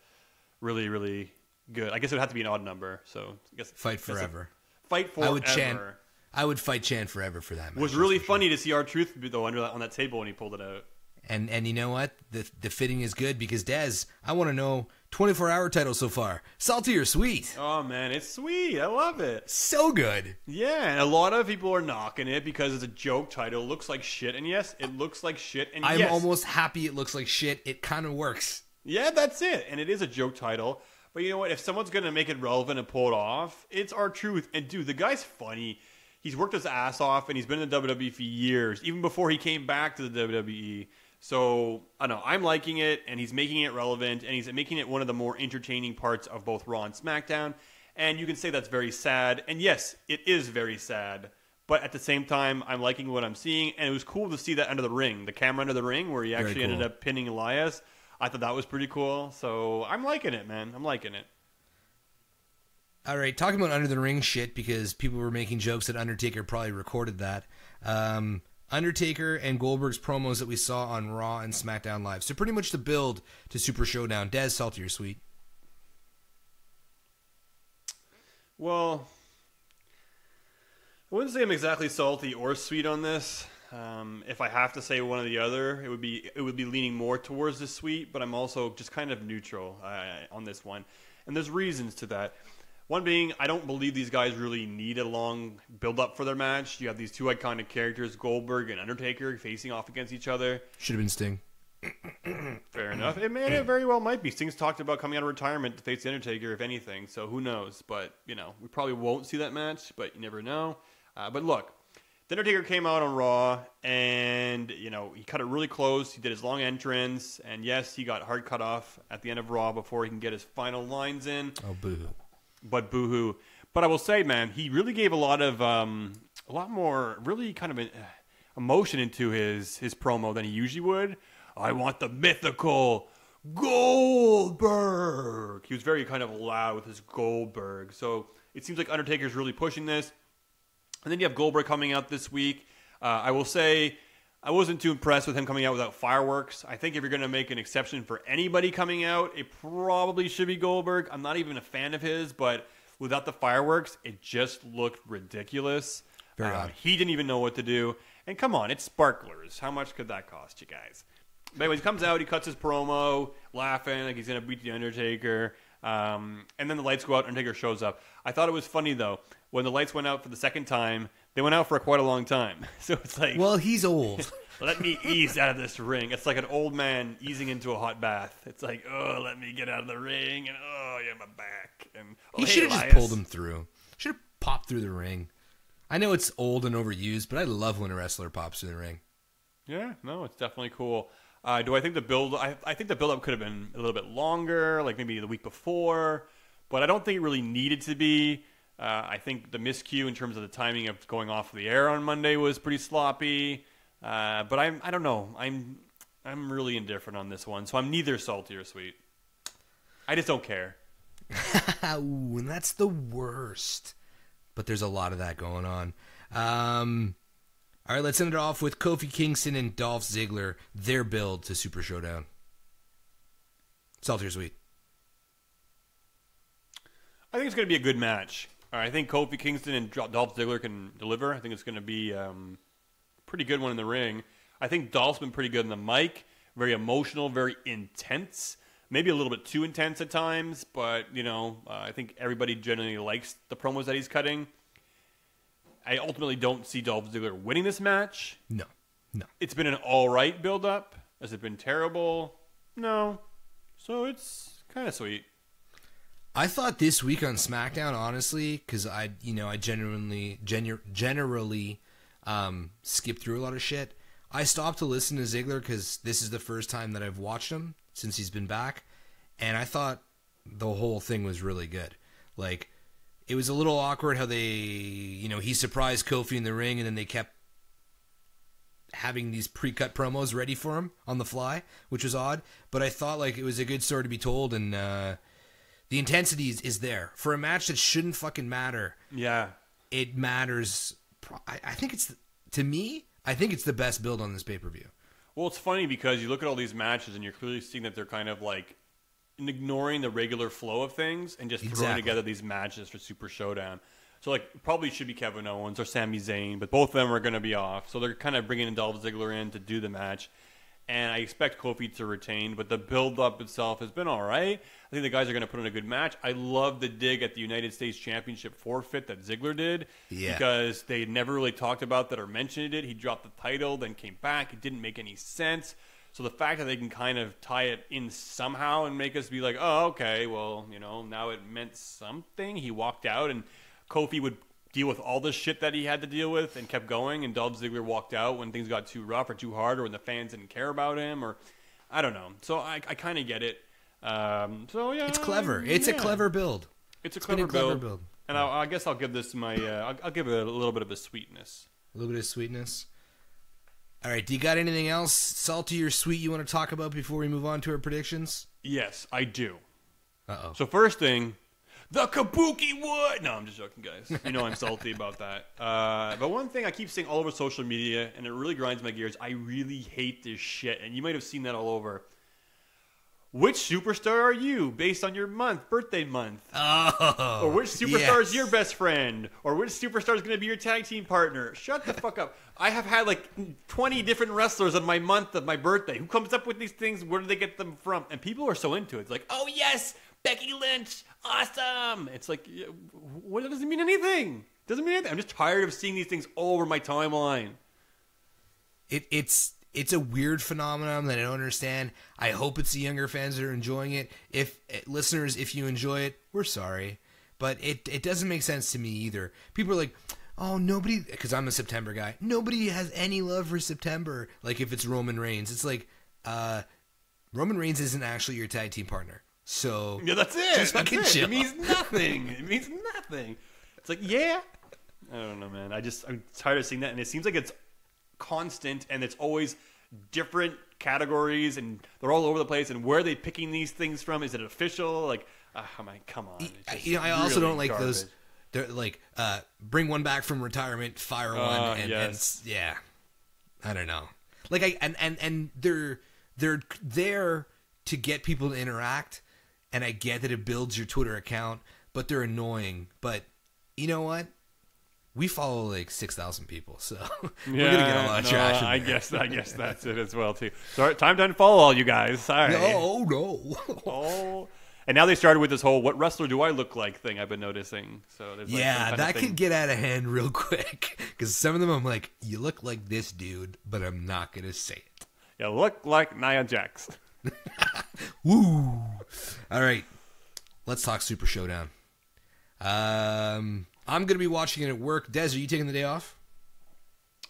really, really good. I guess it would have to be an odd number. So I guess fight forever. Fight forever. I would fight Chan forever for that match. It was really funny to see R-Truth though on that table when he pulled it out. And you know what? The fitting is good because Dez, I want to know 24-hour title so far. Salty or sweet? Oh man, it's sweet. I love it. So good. Yeah, and a lot of people are knocking it because it's a joke title. It looks like shit, and yes, it looks like shit. And I'm almost happy it looks like shit. It kind of works. Yeah, that's it. And it is a joke title. But you know what? If someone's gonna make it relevant and pull it off, it's R-Truth. And dude, the guy's funny. He's worked his ass off, and he's been in the WWE for years, even before he came back to the WWE. So, I don't know, I'm liking it, and he's making it relevant, and he's making it one of the more entertaining parts of both Raw and SmackDown. And you can say that's very sad, and yes, it is very sad. But at the same time, I'm liking what I'm seeing, and it was cool to see that under the ring, the camera under the ring, where he actually ended up pinning Elias. I thought that was pretty cool, so I'm liking it, man. I'm liking it. All right, talking about under the ring shit, because people were making jokes that Undertaker probably recorded that. Undertaker and Goldberg's promos that we saw on Raw and SmackDown Live. So pretty much the build to Super Showdown. Dez, salty or sweet? Well, I wouldn't say I'm exactly salty or sweet on this. If I have to say one or the other, it would be leaning more towards the sweet, but I'm also just kind of neutral on this one. And there's reasons to that. One being, I don't believe these guys really need a long build-up for their match. You have these two iconic characters, Goldberg and Undertaker, facing off against each other. Should have been Sting. Fair enough. It very well might be. Sting's talked about coming out of retirement to face the Undertaker, if anything, so who knows. But, we probably won't see that match, but you never know. But look, the Undertaker came out on Raw, and, he cut it really close. He did his long entrance, and yes, he got hard cut off at the end of Raw before he can get his final lines in. Oh, boo-hoo. But boo-hoo. But I will say, man, he really gave a lot more really kind of emotion into his promo than he usually would. I want the mythical Goldberg. He was very kind of loud with his Goldberg. So it seems like Undertaker's really pushing this. And then you have Goldberg coming out this week. I will say, I wasn't too impressed with him coming out without fireworks. I think if you're going to make an exception for anybody coming out, it probably should be Goldberg. I'm not even a fan of his, but without the fireworks, it just looked ridiculous. Very odd. He didn't even know what to do. And come on, it's sparklers. How much could that cost you guys? But anyways, he comes out, he cuts his promo, laughing like he's going to beat The Undertaker. And then the lights go out, Undertaker shows up. I thought it was funny, though. When the lights went out for the second time, they went out for quite a long time. So it's like... Well, he's old. Let me ease out of this ring. It's like an old man easing into a hot bath. It's like, oh, let me get out of the ring, and oh, yeah, my back. And He should have just pulled him through. Should have popped through the ring. I know it's old and overused, but I love when a wrestler pops through the ring. Yeah, no, it's definitely cool. Do I think the build? I think the build-up could have been a little bit longer, like maybe the week before, but I don't think it really needed to be. I think the miscue in terms of the timing of going off the air on Monday was pretty sloppy. But I don't know. I'm really indifferent on this one, so I'm neither salty or sweet. I just don't care. Ooh, and that's the worst. But there's a lot of that going on. All right, let's end it off with Kofi Kingston and Dolph Ziggler, their build to Super Showdown. Salty or sweet? I think it's going to be a good match. I think Kofi Kingston and Dolph Ziggler can deliver. I think it's going to be a pretty good one in the ring. I think Dolph's been pretty good in the mic. Very emotional, very intense. Maybe a little bit too intense at times, but, I think everybody generally likes the promos that he's cutting. I ultimately don't see Dolph Ziggler winning this match. No. It's been an all right build-up. Has it been terrible? No. So it's kind of sweet. I thought this week on SmackDown, honestly, because I generally skip through a lot of shit. I stopped to listen to Ziggler because this is the first time that I've watched him since he's been back, and I thought the whole thing was really good. Like, it was a little awkward how they, he surprised Kofi in the ring, and then they kept having these pre-cut promos ready for him on the fly, which was odd. But I thought like it was a good story to be told, and the intensity is there for a match that shouldn't fucking matter. Yeah, it matters. I think it's, to me, I think it's the best build on this pay-per-view. Well, it's funny because you look at all these matches and you're clearly seeing that they're kind of like ignoring the regular flow of things and just throwing together these matches for Super Showdown. So, like, probably should be Kevin Owens or Sami Zayn, but both of them are going to be off. So they're kind of bringing Dolph Ziggler in to do the match. And I expect Kofi to retain, but the build-up itself has been all right. I think the guys are going to put in a good match. I love the dig at the United States Championship forfeit that Ziggler did, because they never really talked about that or mentioned it. He dropped the title, then came back. It didn't make any sense. So the fact that they can kind of tie it in somehow and make us be like, oh, okay, well, now it meant something. He walked out, and Kofi would deal with all this shit that he had to deal with and kept going, and Dolph Ziggler walked out when things got too rough or too hard or when the fans didn't care about him, or I don't know. So I kind of get it. So yeah, it's clever. It's a clever build. It's a clever build. And I guess I'll give this my I'll give it a little bit of a sweetness. A little bit of sweetness. All right, do you got anything else salty or sweet you want to talk about before we move on to our predictions? Yes, I do. Uh-oh. So first thing, the Kabuki Wood! No, I'm just joking, guys. I'm salty about that. But one thing I keep seeing all over social media, and it really grinds my gears, I really hate this shit, and you might have seen that all over. Which superstar are you based on your birthday month? Oh, or which superstar is your best friend? Or which superstar is going to be your tag team partner? Shut the fuck up. I have had like 20 different wrestlers on my month of my birthday. Who comes up with these things? Where do they get them from? And people are so into it. It's like, oh yes, Becky Lynch, awesome. It's like, what, doesn't mean anything. Doesn't mean anything. I'm just tired of seeing these things all over my timeline. It's a weird phenomenon that I don't understand. I hope it's the younger fans that are enjoying it. If listeners, if you enjoy it, we're sorry. But it doesn't make sense to me either. People are like, oh, nobody, because I'm a September guy, nobody has any love for September. Like if it's Roman Reigns. It's like, Roman Reigns isn't actually your tag team partner. So yeah, that's it. Just fucking chill. It means nothing. It means nothing. It's like, yeah. I don't know, man. I'm tired of seeing that. And it seems like it's constant, and it's always different categories, and they're all over the place. And where are they picking these things from? Is it official? Like, I'm like, come on. I also don't like garbage. Those. They're like, bring one back from retirement, fire one, and yeah, I don't know. Like, and they're there to get people to interact, and I get that it builds your Twitter account, but they're annoying. But you know what? we follow like 6,000 people, so we're gonna get a lot of traction. I guess that's it as well too. Sorry, time to unfollow all you guys. Sorry. No. Oh. And now they started with this whole "what wrestler do I look like" thing. I've been noticing. So there's that could get out of hand real quick. Because some of them, I'm like, you look like this dude, but I'm not gonna say it. You look like Nia Jax. Woo! All right, let's talk Super Showdown. I'm gonna be watching it at work. Des, are you taking the day off?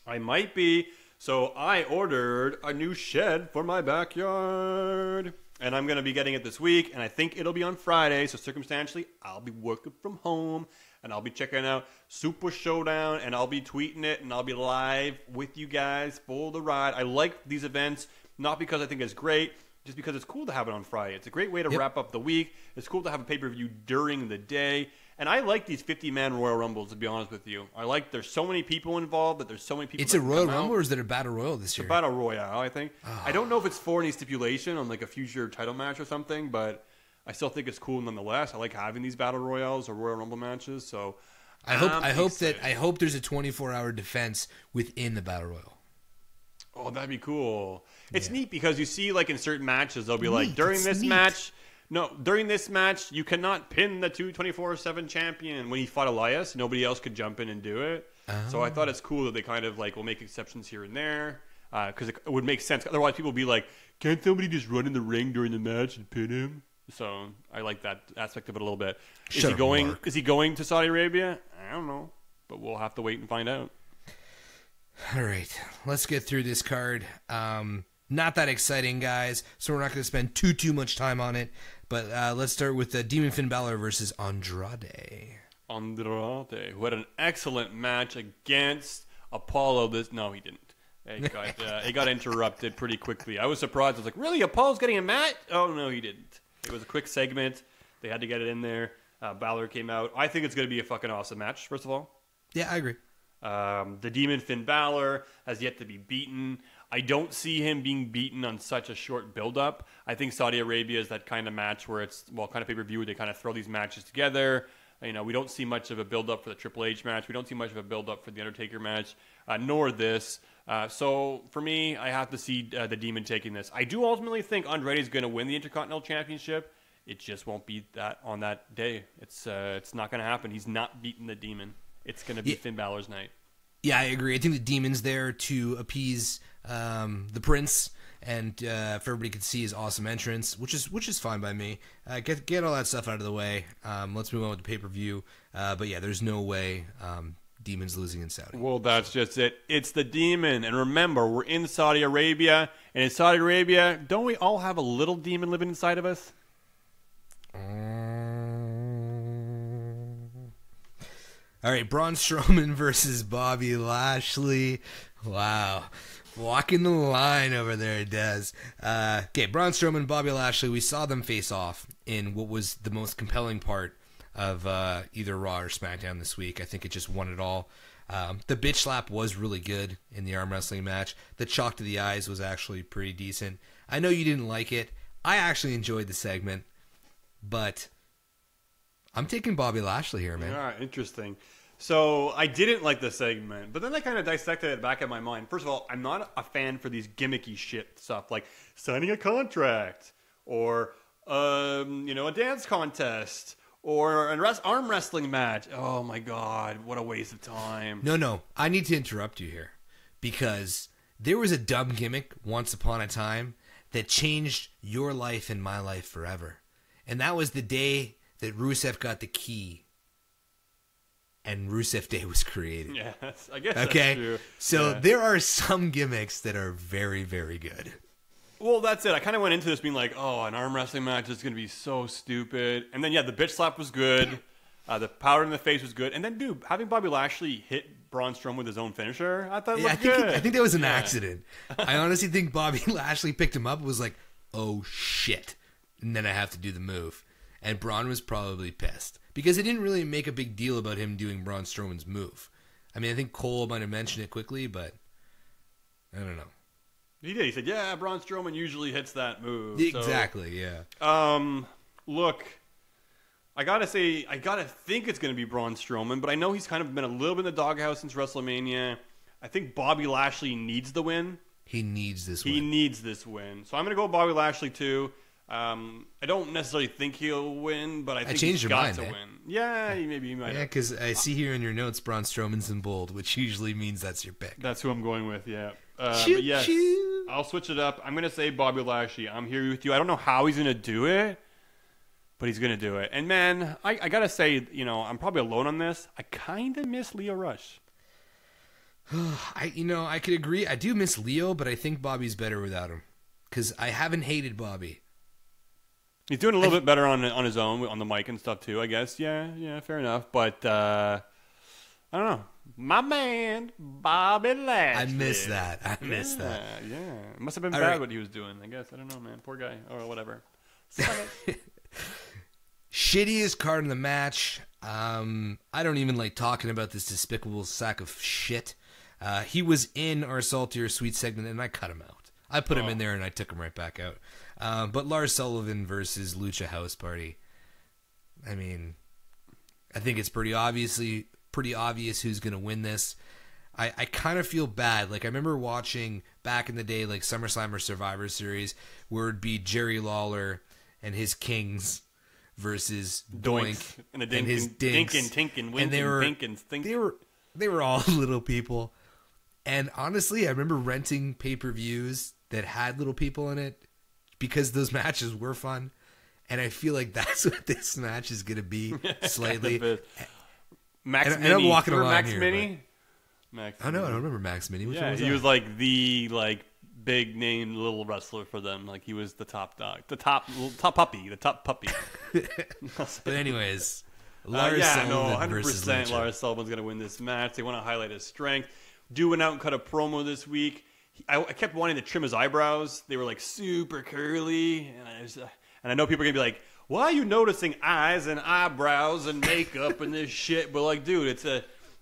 I might be. So I ordered a new shed for my backyard. And I'm going to be getting it this week, and I think it'll be on Friday. So circumstantially, I'll be working from home, and I'll be checking out Super Showdown, and I'll be tweeting it, and I'll be live with you guys for the ride. I like these events, not because I think it's great, just because it's cool to have it on Friday. It's a great way to wrap up the week. It's cool to have a pay-per-view during the day. And I like these 50-man Royal Rumbles, to be honest with you. I like there's so many people involved, that there's so many people. It's a Royal Rumble, or is it a Battle Royal this year? It's a Battle Royale, I think. Oh. I don't know if it's for any stipulation on like a future title match or something, but I still think it's cool nonetheless. I like having these Battle Royales or Royal Rumble matches. So I hope there's a 24-hour defense within the Battle Royal. Oh, that'd be cool. It's neat because you see, like in certain matches, they'll be like during this match. No, during this match, you cannot pin the 24/7 champion. When he fought Elias, nobody else could jump in and do it. Oh. So I thought it's cool that they kind of like will make exceptions here and there because it would make sense. Otherwise, people would be like, "Can't somebody just run in the ring during the match and pin him?" So I like that aspect of it a little bit. Is he going to Saudi Arabia? I don't know, but we'll have to wait and find out. All right, let's get through this card. Not that exciting, guys, so we're not going to spend too much time on it. But let's start with Demon Finn Balor versus Andrade. Andrade, who had an excellent match against Apollo. No, he didn't. He got interrupted pretty quickly. I was surprised. I was like, really? Apollo's getting a match? Oh, no, he didn't. It was a quick segment. They had to get it in there. Balor came out. I think it's going to be a fucking awesome match, first of all. Yeah, I agree. The Demon Finn Balor has yet to be beaten. I don't see him being beaten on such a short build-up. I think Saudi Arabia is that kind of match where it's, kind of pay-per-view where they kind of throw these matches together. You know, we don't see much of a build-up for the Triple H match. We don't see much of a build-up for the Undertaker match, nor this. So, for me, I have to see the Demon taking this. I do ultimately think Andrade is going to win the Intercontinental Championship. It just won't be that on that day. It's not going to happen. He's not beating the Demon. It's going to be Finn Balor's night. Yeah, I agree. I think the Demon's there to appease the Prince and for everybody to see his awesome entrance, which is fine by me. Get all that stuff out of the way. Let's move on with the pay-per-view. But yeah, there's no way Demon's losing in Saudi. Well, that's just it. It's the Demon. And remember, we're in Saudi Arabia. And in Saudi Arabia, don't we all have a little demon living inside of us? All right, Braun Strowman versus Bobby Lashley. Wow. Walking the line over there, Des. Okay, Braun Strowman, Bobby Lashley, we saw them face off in what was the most compelling part of either Raw or SmackDown this week. I think it just won it all. The bitch slap was really good in the arm wrestling match. The chalk to the eyes was actually pretty decent. I know you didn't like it. I actually enjoyed the segment, but I'm taking Bobby Lashley here, man. Yeah, interesting. So I didn't like the segment, but then I kind of dissected it back in my mind. First of all, I'm not a fan for these gimmicky shit stuff like signing a contract or a dance contest or an arm wrestling match. Oh my god, what a waste of time. No, I need to interrupt you here because there was a dumb gimmick once upon a time that changed your life and my life forever. And that was the day that Rusev got the key and Rusev Day was created. Yes, I guess that's true. So there are some gimmicks that are very, very good. Well, that's it. I kind of went into this being like, oh, an arm wrestling match is going to be so stupid. And then, the bitch slap was good. The powder in the face was good. And then, dude, having Bobby Lashley hit Braun Strowman with his own finisher, I thought it looked good. I think that was an accident. I honestly think Bobby Lashley picked him up and was like, oh, shit. And then I have to do the move. And Braun was probably pissed. Because it didn't really make a big deal about him doing Braun Strowman's move. I mean, I think Cole might have mentioned it quickly, but I don't know. He did. He said, yeah, Braun Strowman usually hits that move. Exactly, yeah. Look, I gotta think it's gonna be Braun Strowman, but I know he's kind of been a little bit in the doghouse since WrestleMania. I think Bobby Lashley needs the win. He needs this win. So I'm gonna go Bobby Lashley too. I don't necessarily think he'll win, but I think he's got to win. Yeah, maybe he might. Yeah, because I see here in your notes, Braun Strowman's in bold, which usually means that's your pick. That's who I'm going with. Yeah. But yes, I'll switch it up. I'm gonna say Bobby Lashley. I'm here with you. I don't know how he's gonna do it, but he's gonna do it. And man, I gotta say, I'm probably alone on this. I kind of miss Leo Rush. I could agree. I do miss Leo, but I think Bobby's better without him. Because I haven't hated Bobby. He's doing a little bit better on his own, on the mic and stuff too, I guess. Yeah, fair enough. But, I don't know. My man, Bobby Lashley. I miss that. Yeah. It must have been bad what he was doing, I guess. I don't know, man. Poor guy. Or whatever. Shittiest card in the match. I don't even like talking about this despicable sack of shit. He was in our Salty or Sweet segment, and I cut him out. I put him in there, and I took him right back out. But Lars Sullivan versus Lucha House Party. I mean, I think it's pretty obvious who's going to win this. I kind of feel bad. Like, I remember watching back in the day, like SummerSlam or Survivor Series, where it'd be Jerry Lawler and his Kings versus Doink and his Dinks. Tinkin, and they were all little people. And honestly, I remember renting pay-per-views that had little people in it because those matches were fun. And I feel like that's what this match is going to be slightly. Max Mini. And I'm walking along Max here. Mini? I don't remember Max Mini. Which one was he that? was like the big name little wrestler for them. Like he was the top dog, the top puppy. But anyways, Lars Sullivan versus 100% Lucha. Lars Sullivan's going to win this match. They want to highlight his strength. Drew went out and cut a promo this week. I kept wanting to trim his eyebrows. They were like super curly, and I know people are going to be like, why are you noticing eyes and eyebrows and makeup and this shit? But like, dude, it's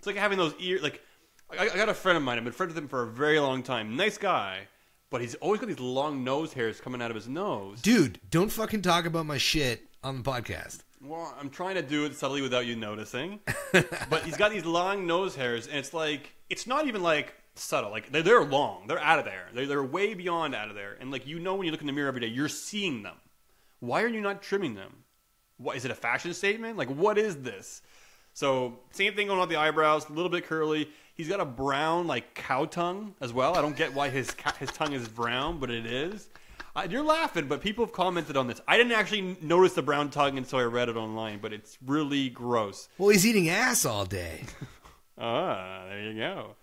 like having those ears. Like, I got a friend of mine. I've been friends with him for a very long time. Nice guy, but he's always got these long nose hairs coming out of his nose. Dude, don't fucking talk about my shit on the podcast. Well, I'm trying to do it subtly without you noticing. But he's got these long nose hairs, and it's like, it's not even like subtle. Like, they're long. They're out of there. They're way beyond out of there. And like, when you look in the mirror every day, you're seeing them. Why are you not trimming them? What, is it a fashion statement? Like, what is this? So, same thing going on with the eyebrows, a little bit curly. He's got a brown, like, cow tongue as well. I don't get why his tongue is brown, but it is. You're laughing, but people have commented on this. I didn't actually notice the brown tongue until I read it online, but it's really gross. Well, he's eating ass all day. There you go.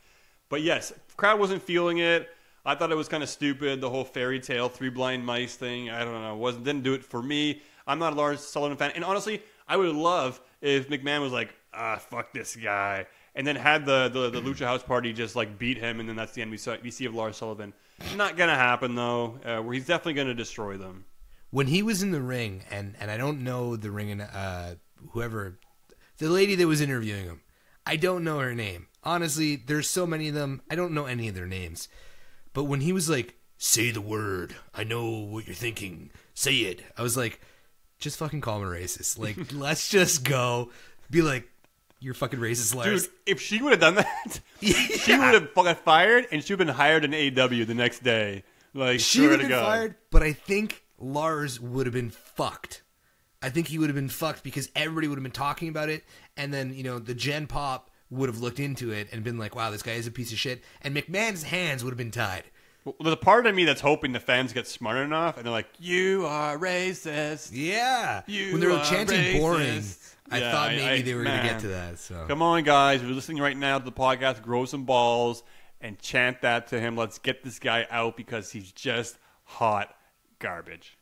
But yes, crowd wasn't feeling it. I thought it was kind of stupid, the whole fairy tale, three blind mice thing. I don't know. Didn't do it for me. I'm not a Lars Sullivan fan. And honestly, I would love if McMahon was like, fuck this guy. And then had the Lucha House Party just like beat him, and then that's the end we see of Lars Sullivan. Not going to happen, though. Where he's definitely going to destroy them. When he was in the ring, and I don't know the ring, whoever, the lady that was interviewing him, I don't know her name. Honestly, there's so many of them, I don't know any of their names. But when he was like, say the word, I know what you're thinking, say it. I was like, just fucking call him a racist. Like, let's just go. Be like, you're fucking racist, Lars. Dude, if she would have done that, she would have got fired, and she would have been hired in AEW the next day. Like, she would have been fired, but I think Lars would have been fucked. I think he would have been fucked because everybody would have been talking about it, and then, the Gen Pop would have looked into it and been like, wow, this guy is a piece of shit, and McMahon's hands would have been tied. Well, there's a part of me that's hoping the fans get smart enough, and they're like, you are racist. Yeah. When they were chanting racist. Boring, I thought maybe they were going to get to that. So come on, guys. If you're listening right now to the podcast, grow some balls and chant that to him. Let's get this guy out because he's just hot garbage.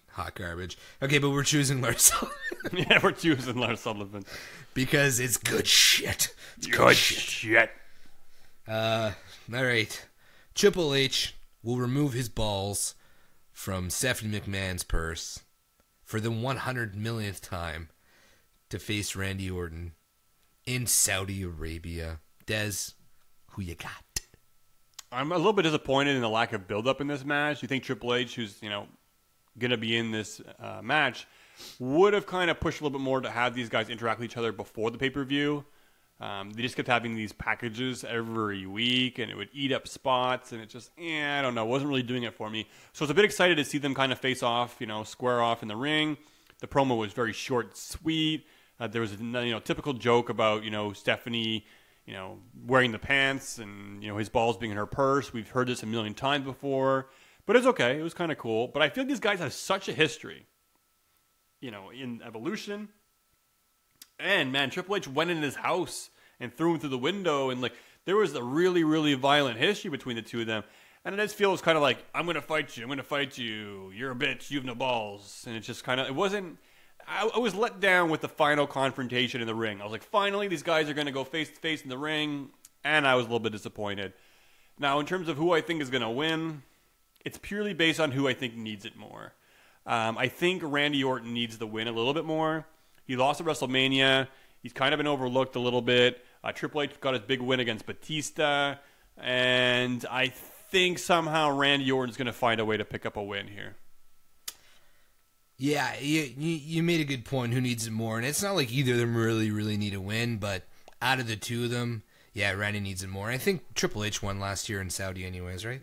Hot garbage. Okay, but we're choosing Lars Sullivan. Yeah, we're choosing Lars Sullivan. Because it's good shit. It's good shit. All right. Triple H will remove his balls from Stephanie McMahon's purse for the 100 millionth time to face Randy Orton in Saudi Arabia. Dez, who you got? I'm a little bit disappointed in the lack of build-up in this match. You think Triple H, who's, going to be in this match, would have kind of pushed a little bit more to have these guys interact with each other before the pay-per-view. They just kept having these packages every week, and it would eat up spots, and it just, I don't know, wasn't really doing it for me. So I was a bit excited to see them kind of face off, square off in the ring. The promo was very short and sweet. There was a typical joke about, Stephanie, wearing the pants and, his balls being in her purse. We've heard this a million times before, but it's okay. It was kind of cool. But I feel these guys have such a history, in Evolution. And, man, Triple H went in his house and threw him through the window. And, there was a really, really violent history between the two of them. And it just feels kind of like, I'm going to fight you. I'm going to fight you. You're a bitch. You have no balls. And it's just kind of, it wasn't, I was let down with the final confrontation in the ring. I was like, finally, these guys are going to go face-to-face in the ring. And I was a little bit disappointed. Now, in terms of who I think is going to win, it's purely based on who I think needs it more. I think Randy Orton needs the win a little bit more. He lost at WrestleMania. He's kind of been overlooked a little bit. Triple H got his big win against Batista. And I think somehow Randy Orton's going to find a way to pick up a win here. Yeah, you made a good point. Who needs it more? And it's not like either of them really, really need a win. But out of the two of them, yeah, Randy needs it more. I think Triple H won last year in Saudi anyways, right?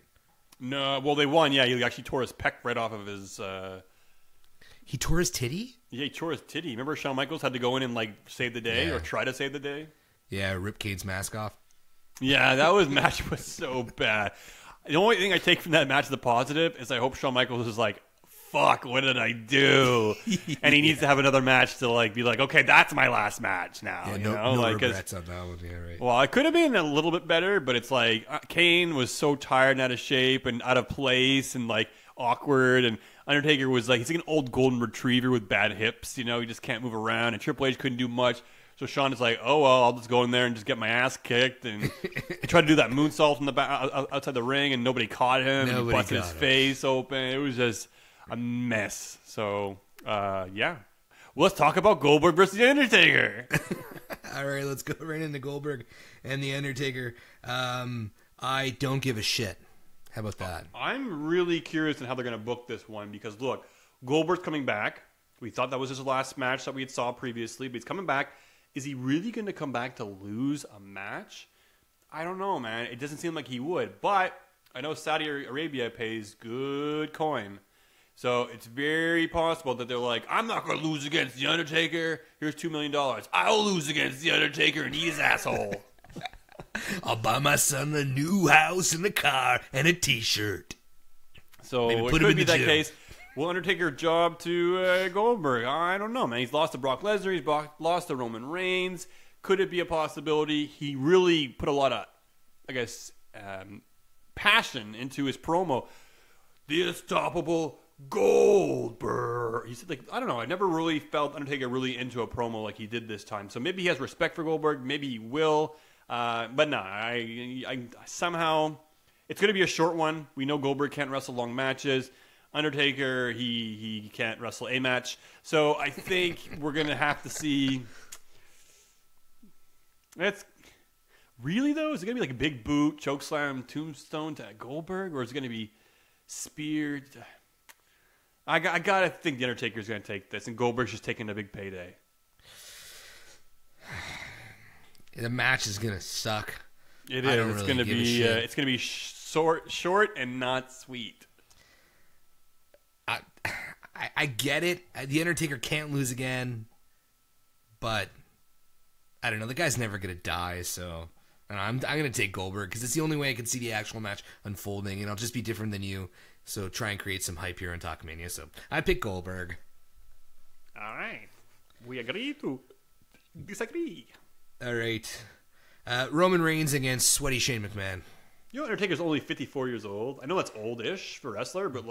No, well, they won. Yeah, he actually tore his pec right off of his... He tore his titty? Yeah, he tore his titty. Remember Shawn Michaels had to go in and, save the day or try to save the day? Yeah, rip Cade's mask off. Yeah, that match was so bad. The only thing I take from that match as a positive is I hope Shawn Michaels is like, fuck, what did I do? And he needs to have another match to, be like, okay, that's my last match now. Yeah, no regrets on that one. Yeah, right. Well, it could have been a little bit better, but it's like Kane was so tired and out of shape and out of place and, awkward, and Undertaker was he's like an old golden retriever with bad hips, he just can't move around, and Triple H couldn't do much, so Shawn is like, oh well, I'll just go in there and just get my ass kicked, and he tried to do that moonsault from the outside the ring, and nobody caught him, and he busted his face open. It was just a mess. So yeah, well, let's talk about Goldberg versus the Undertaker. All right, let's go right into Goldberg and the Undertaker. I don't give a shit. How about that? I'm really curious on how they're going to book this one because, look, Goldberg's coming back. We thought that was his last match that we had saw previously, but he's coming back. Is he really going to come back to lose a match? I don't know, man. It doesn't seem like he would, but I know Saudi Arabia pays good coin. So it's very possible that they're like, I'm not going to lose against The Undertaker. Here's $2 million. I'll lose against The Undertaker and eat his asshole. I'll buy my son a new house and a car and a T-shirt. So it could be that case. Will Undertaker job to Goldberg? I don't know, man. He's lost to Brock Lesnar. He's lost to Roman Reigns. Could it be a possibility? He really put a lot of, passion into his promo. The unstoppable Goldberg. He said, I don't know. I never really felt Undertaker really into a promo like he did this time. So maybe he has respect for Goldberg. Maybe he will. But no, I somehow it's going to be a short one. We know Goldberg can't wrestle long matches. Undertaker, he can't wrestle a match. So I think we're going to have to see. That's really though. Is it going to be like a big boot, chokeslam, tombstone to Goldberg, or is it going to be speared? I gotta think the Undertaker's going to take this, and Goldberg's just taking a big payday. The match is gonna suck. It is. It's gonna be. It's gonna be short and not sweet. I get it. The Undertaker can't lose again, but I don't know. The guy's never gonna die, so I'm gonna take Goldberg because it's the only way I can see the actual match unfolding, and I'll just be different than you. So try and create some hype here in Talkamania. So I pick Goldberg. All right, we agree to disagree. All right. Roman Reigns against sweaty Shane McMahon. Undertaker's only 54 years old. I know that's old-ish for a wrestler, but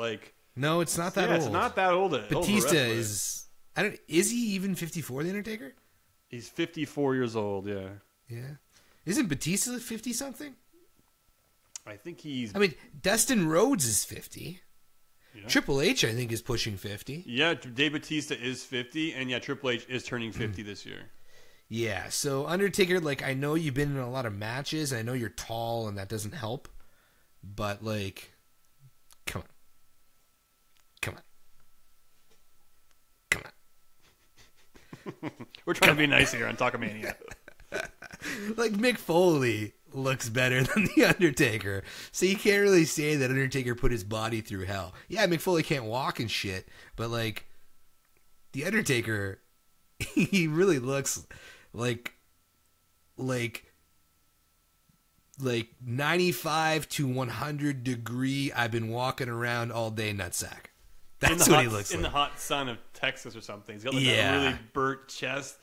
no, it's not that old. It's not that old. Batista is. Is he even 54? The Undertaker? He's 54 years old. Yeah. Yeah. Isn't Batista 50 something? I think he's. Dustin Rhodes is 50. Yeah. Triple H, I think, is pushing 50. Yeah, Dave Batista is 50, and yeah, Triple H is turning 50 this year. Yeah, so Undertaker, I know you've been in a lot of matches, and I know you're tall, and that doesn't help, but, come on. We're trying to be nice here on Talkamania. Like, Mick Foley looks better than The Undertaker. So you can't really say that Undertaker put his body through hell. Yeah, Mick Foley can't walk and shit, but, like, The Undertaker, he really looks like 95 to 100 degree, I've been walking around all day nutsack. That's what he looks like. In the hot sun of Texas or something. He's got like a really burnt chest.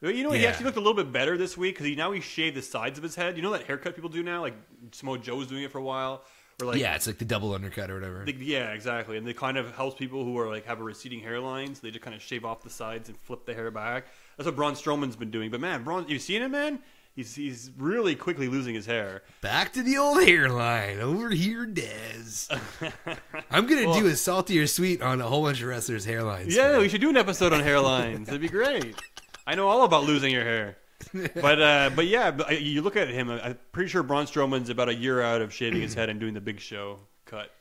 You know, he actually looked a little bit better this week because now he shaved the sides of his head. You know that haircut people do now? Like Samoa Joe was doing it for a while. Or like, yeah, it's like the double undercut or whatever. Yeah, exactly. And it kind of helps people who are like have a receding hairline, so they just kind of shave off the sides and flip the hair back. That's what Braun Strowman's been doing. But man, Braun, you seen him, man? He's really quickly losing his hair. Back to the old hairline. Over here, Dez. I'm going to do a salty or sweet on a whole bunch of wrestlers' hairlines. Yeah, we should do an episode on hairlines. That'd be great. I know all about losing your hair. But you look at him, I'm pretty sure Braun Strowman's about a year out of shaving his head and doing the Big Show cut.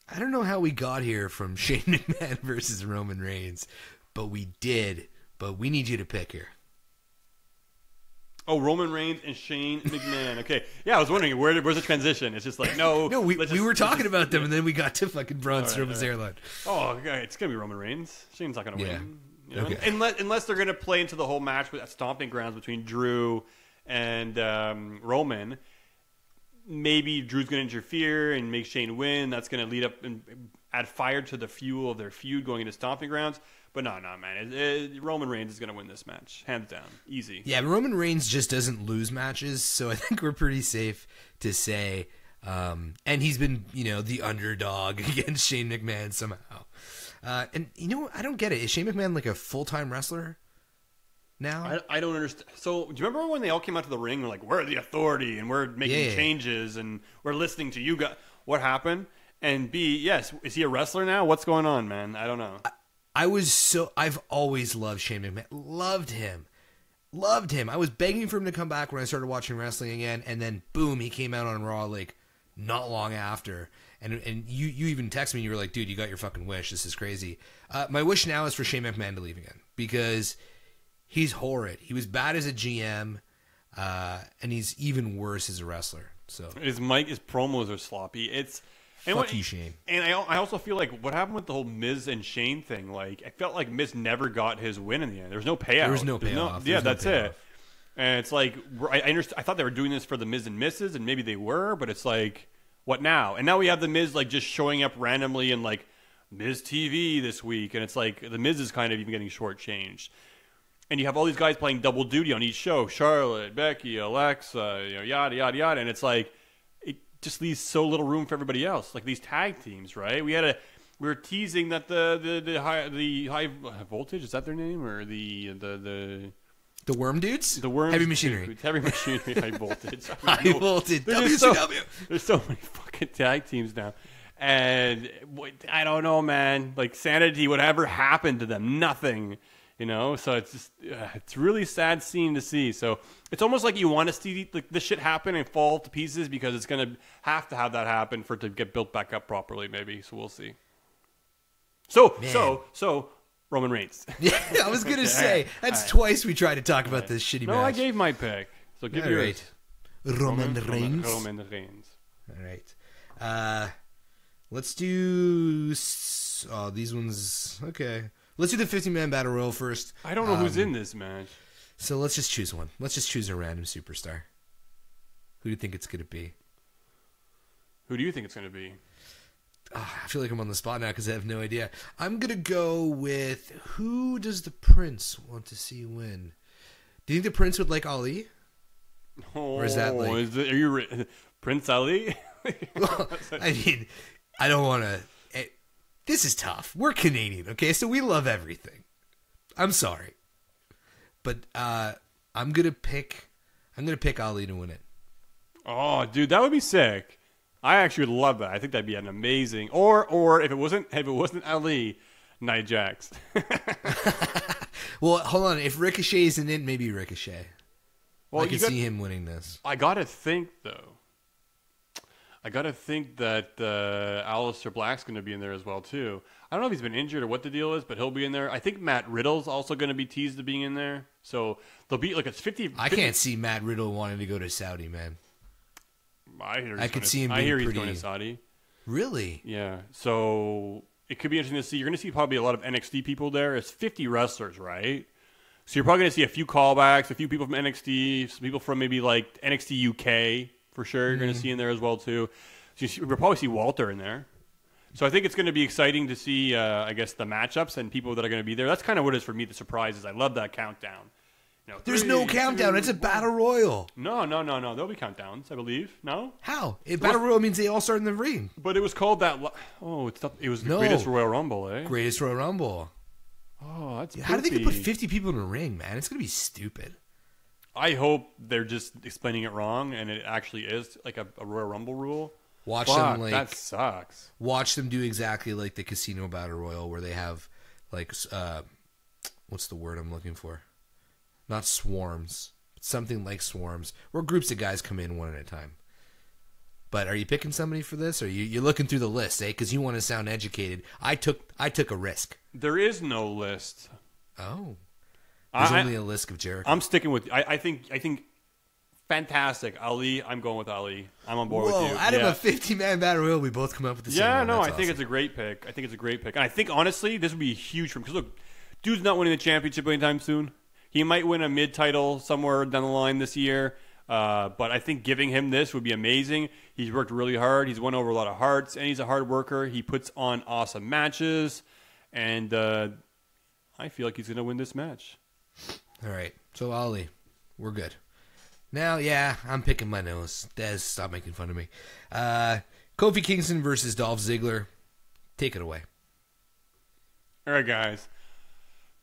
I don't know how we got here from Shane McMahon versus Roman Reigns, but we did. But we need you to pick here. Oh, Roman Reigns and Shane McMahon. Okay. Yeah, I was wondering, where's the transition? It's just like, no. No, we were talking about them, and then we got to fucking Braun Strowman's hairline. Oh, okay. It's going to be Roman Reigns. Shane's not going to win. You know? Okay. Unless they're going to play into the whole match with stomping grounds between Drew and Roman. Maybe Drew's going to interfere and make Shane win. That's going to lead up and add fire to the fuel of their feud going into stomping grounds. But no, man. Roman Reigns is going to win this match. Hands down. Easy. Yeah, Roman Reigns just doesn't lose matches, so I think we're pretty safe to say. And he's been, the underdog against Shane McMahon somehow. And, I don't get it. Is Shane McMahon like a full-time wrestler now? I don't understand. So, do you remember when they all came out to the ring and like, we're the authority and we're making changes and we're listening to you guys? What happened? And B, yes, is he a wrestler now? What's going on, man? I don't know. I've always loved Shane McMahon. Loved him. I was begging for him to come back when I started watching wrestling again, and then boom, he came out on Raw like not long after. And you even texted me and you were like, dude, you got your fucking wish. This is crazy. My wish now is for Shane McMahon to leave again because he's horrid. He was bad as a GM, and he's even worse as a wrestler. So his promos are sloppy. Fuck you, Shane. And I also feel like what happened with the whole Miz and Shane thing, like I felt like Miz never got his win in the end. There was no payout. There was no payoff. That's it. And it's like I thought they were doing this for the Miz and Mrs. and maybe they were, but it's like, what now? And now we have the Miz like just showing up randomly in like Miz TV this week, and it's like the Miz is kind of even getting shortchanged. And you have all these guys playing double duty on each show: Charlotte, Becky, Alexa, yada yada yada. And it's like it just leaves so little room for everybody else. Like these tag teams, right? We were teasing that the high voltage, is that their name, or the Worm Dudes? The Worm Heavy Machinery. Heavy Machinery, High Voltage. High Voltage, WCW. There's so many fucking tag teams now. And I don't know, man. Like, Sanity, whatever happened to them? Nothing. So it's just, it's really sad scene to see. So it's almost like you want to see this shit happen and fall to pieces because it's going to have that happen for it to get built back up properly, maybe. So we'll see. So Roman Reigns. Yeah, I was going to say, that's twice we tried to talk about this shitty match. No, I gave my pick. So give yours. Right. Roman Reigns. Roman Reigns. All right. Let's do... Oh, these ones... Okay. Let's do the 50-man battle royal first. I don't know who's in this match. So let's just choose one. Let's just choose a random superstar. Who do you think it's going to be? Who do you think it's going to be? I feel like I'm on the spot now because I have no idea. I'm going to go with who does the Prince want to see win? Do you think the Prince would like Ali? Or is that like... Are you Prince Ali? Well, I mean, I don't want to... This is tough. We're Canadian, okay? So we love everything. I'm sorry. But I'm going to pick Ali to win it. Oh, dude, that would be sick. I actually would love that. I think that'd be an amazing. Or if it wasn't Ali, Nia Jax. Well, hold on. If Ricochet isn't in, maybe Ricochet. Well, I could see him winning this. I gotta think though. I got to think that Aleister Black's going to be in there as well, too. I don't know if he's been injured or what the deal is, but he'll be in there. I think Matt Riddle's also going to be teased to being in there. So they'll be like it's 50. I can't see Matt Riddle wanting to go to Saudi, man. I could see him being he's going to Saudi. Really? Yeah. So it could be interesting to see. You're going to see probably a lot of NXT people there. It's 50 wrestlers, right? So you're probably going to see a few callbacks, a few people from NXT, some people from maybe like NXT UK for sure. You're going to see in there as well too. So we'll probably see Walter in there. So I think it's going to be exciting to see, I guess, the matchups and people that are going to be there. That's kind of what it is for me. The surprise is I love that countdown. You know, There's no countdown. It's a battle royal. No. There'll be countdowns, I believe. No? How? Battle royal means they all start in the ring. But it was called that. Oh, it was the Greatest Royal Rumble, eh? Greatest Royal Rumble. Oh, that's How do they put 50 people in a ring, man? It's going to be stupid. I hope they're just explaining it wrong and it actually is like a Royal Rumble rule. Watch them like that sucks. Watch them do exactly like the Casino Battle Royal, where they have like what's the word I'm looking for? Not swarms, but something like swarms, where groups of guys come in one at a time. But are you picking somebody for this, or you're looking through the list, eh? Because you want to sound educated. I took a risk. There is no list. Oh, there's only a list of Jericho. I'm sticking with. I think. Fantastic. Ali, I'm going with Ali. I'm on board with you. Out of a 50-man battle royal, we both come up with the same one. I think it's a great pick. And I think, honestly, this would be huge for him. Because, look, dude's not winning the championship anytime soon. He might win a mid-title somewhere down the line this year. But I think giving him this would be amazing. He's worked really hard. He's won over a lot of hearts. And he's a hard worker. He puts on awesome matches. And I feel like he's going to win this match. All right. So, Ali, we're good. Now, yeah, I'm picking my nose. Des, stop making fun of me. Kofi Kingston versus Dolph Ziggler. Take it away. All right, guys.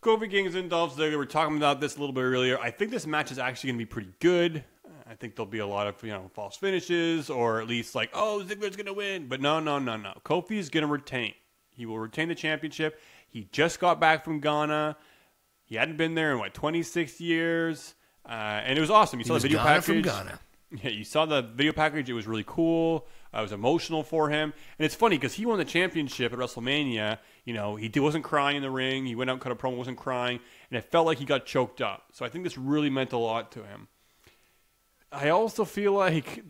Kofi Kingston, Dolph Ziggler. We were talking about this a little bit earlier. I think this match is actually going to be pretty good. I think there'll be a lot of false finishes, or at least like, oh, Ziggler's going to win. But no. Kofi's going to retain. He will retain the championship. He just got back from Ghana. He hadn't been there in 26 years. And it was awesome. You saw the video package. From Ghana. Yeah, you saw the video package. It was really cool. It was emotional for him. And it's funny because he won the championship at WrestleMania. He wasn't crying in the ring. He went out and cut a promo, wasn't crying. And it felt like he got choked up. So I think this really meant a lot to him. I also feel like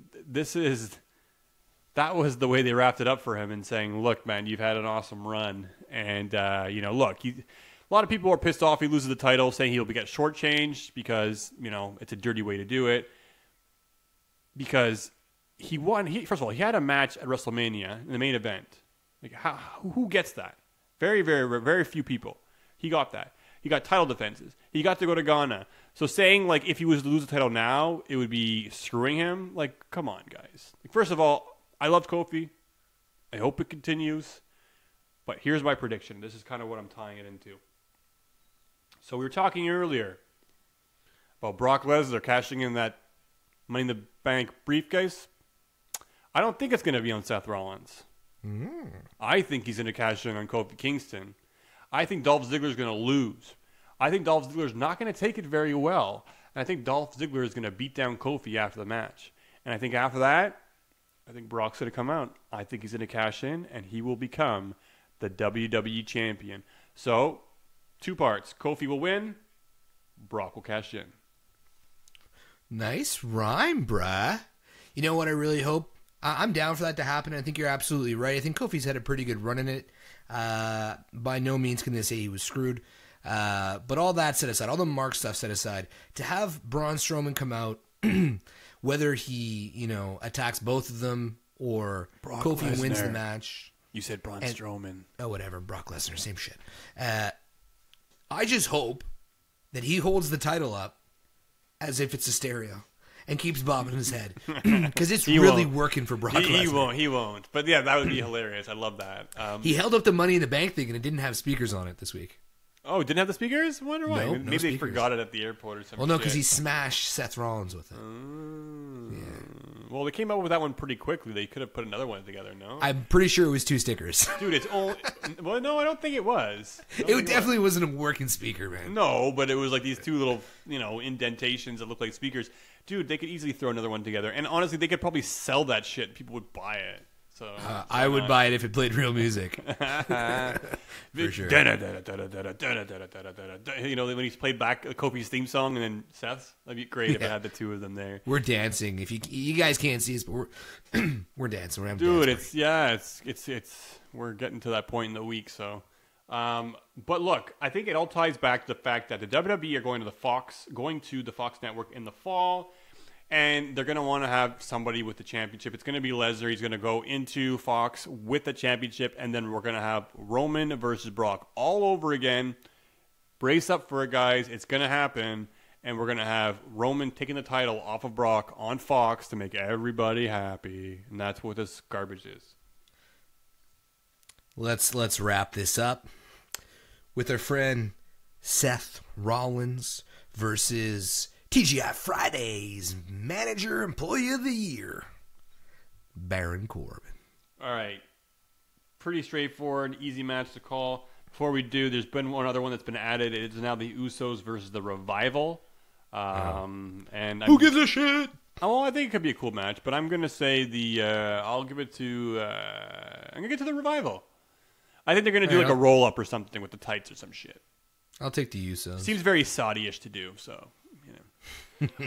that was the way they wrapped it up for him and saying, look, man, you've had an awesome run. And, look, a lot of people are pissed off he loses the title, saying he'll get shortchanged because, it's a dirty way to do it. Because he won. First of all, he had a match at WrestleMania in the main event. Like, who gets that? Very, very, very few people. He got that. He got title defenses. He got to go to Ghana. So saying, like, if he was to lose the title now, it would be screwing him. Like, come on, guys. First of all, I love Kofi. I hope it continues. But here's my prediction. This is kind of what I'm tying it into. So we were talking earlier about Brock Lesnar cashing in that Money in the Bank briefcase. I don't think it's going to be on Seth Rollins. I think he's going to cash in on Kofi Kingston. I think Dolph Ziggler is going to lose. I think Dolph Ziggler is not going to take it very well. And I think Dolph Ziggler is going to beat down Kofi after the match. And I think after that, I think Brock's going to come out. I think he's going to cash in, and he will become the WWE champion. So, 2 parts. Kofi will win. Brock will cash in. Nice rhyme, bruh. You know what I really hope? I'm down for that to happen. I think you're absolutely right. I think Kofi's had a pretty good run in it. By no means can they say he was screwed. But all that set aside, all the Mark stuff set aside, to have Braun Strowman come out, whether he, attacks both of them or Brock Kofi Lesnar. wins the match. You said Braun Strowman. Oh, whatever. Brock Lesnar, same shit. I just hope that he holds the title up as if it's a stereo and keeps bobbing his head. Because it's really working for Brock Lesnar. He won't. But yeah, that would be hilarious. I love that. He held up the Money in the Bank thing and it didn't have speakers on it this week. Oh, it didn't have the speakers? I wonder why. No, Maybe they forgot it at the airport or something. Well, no, because he smashed Seth Rollins with it. Well, they came up with that one pretty quickly. They could have put another one together, no? I'm pretty sure it was 2 stickers. Dude, it's only... Well, no, I don't think it was. It definitely wasn't a working speaker, man. No, but it was like these 2 little, indentations that look like speakers. Dude, they could easily throw another one together. And honestly, they could probably sell that shit. People would buy it. So I would buy it if it played real music. For sure. When he's played back Kofi's theme song and then Seth's. That'd be great if it had the 2 of them there. We're dancing. If you guys can't see us, but we're dancing. Dude, it's we're getting to that point in the week. So, but look, I think it all ties back to the fact that the WWE are going to the Fox Network in the fall. And they're going to want to have somebody with the championship. It's going to be Lesnar. He's going to go into Fox with the championship. And then we're going to have Roman versus Brock all over again. Brace up for it, guys. It's going to happen. And we're going to have Roman taking the title off of Brock on Fox to make everybody happy. And that's what this garbage is. Let's wrap this up with our friend Seth Rollins versus... TGI Fridays Manager Employee of the Year, Baron Corbin. All right. Pretty straightforward, easy match to call. Before we do, there's been one other one that's been added. It's now the Usos versus the Revival. And who gives a shit? Oh, I think it could be a cool match, but I'm going to say I'll give it to, I'm going to get to the Revival. I think they're going to do like a roll-up or something with the tights or some shit. I'll take the Usos. Seems very Saudi-ish to do, so...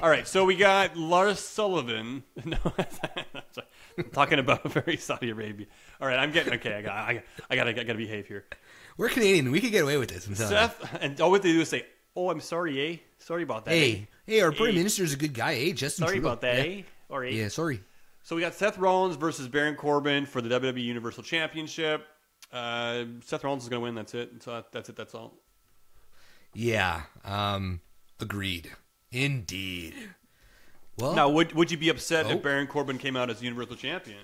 All right, so we got Lars Sullivan. No, I'm talking about very Saudi Arabia. All right, I'm getting okay. I gotta behave here. We're Canadian. We could get away with this. Seth, and all what they do is say, "Oh, I'm sorry, eh? Sorry about that." Hey, our Prime Minister's a good guy, eh? Justin sorry Trudeau. About that, eh? Or eh? Yeah, sorry. So we got Seth Rollins versus Baron Corbin for the WWE Universal Championship. Seth Rollins is gonna win. That's it. So that's it. That's all. Yeah. Agreed. Indeed. Well, now, would you be upset if Baron Corbin came out as Universal Champion?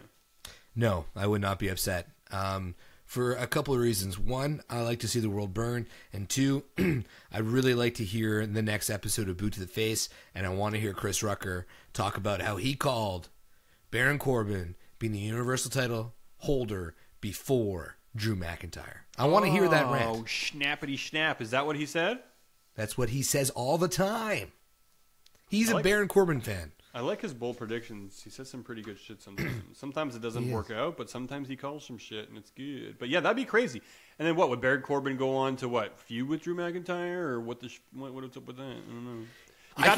No, I would not be upset. For a couple of reasons. One, I like to see the world burn. And two, I'd really like to hear the next episode of Boot to the Face, and I want to hear Chris Rucker talk about how he called Baron Corbin being the Universal title holder before Drew McIntyre. I want to hear that rant. Oh, snappity snap. Is that what he said? That's what he says all the time. He's a Baron Corbin fan. I like his bold predictions. He says some pretty good shit sometimes. Sometimes it doesn't work out, but sometimes he calls some shit and it's good. But yeah, that'd be crazy. And then what? Would Baron Corbin go on to feud with Drew McIntyre, or what's up with that? I don't know. I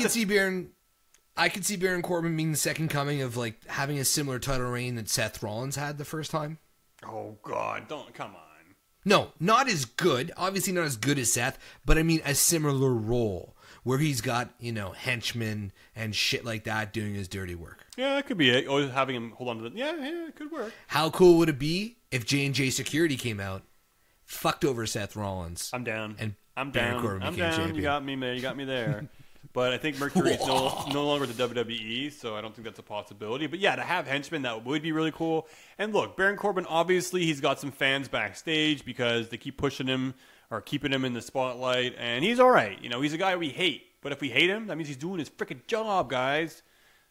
could see Baron Corbin being the second coming of having a similar title reign that Seth Rollins had the first time. Oh God, come on. No, not as good. Obviously not as good as Seth, but I mean a similar role. Where he's got, henchmen and shit like that doing his dirty work. Yeah, that could be it. Or having him hold on to yeah, it could work. How cool would it be if J&J Security came out, fucked over Seth Rollins? I'm down. And I'm Baron down. Corbin I'm became down. champion. You got me there. But I think Mercury's no longer with the WWE, so I don't think that's a possibility. But yeah, to have henchmen, that would be really cool. And look, Baron Corbin, obviously, he's got some fans backstage because they keep pushing him or keeping him in the spotlight. And he's all right. He's a guy we hate. But if we hate him, that means he's doing his freaking job, guys.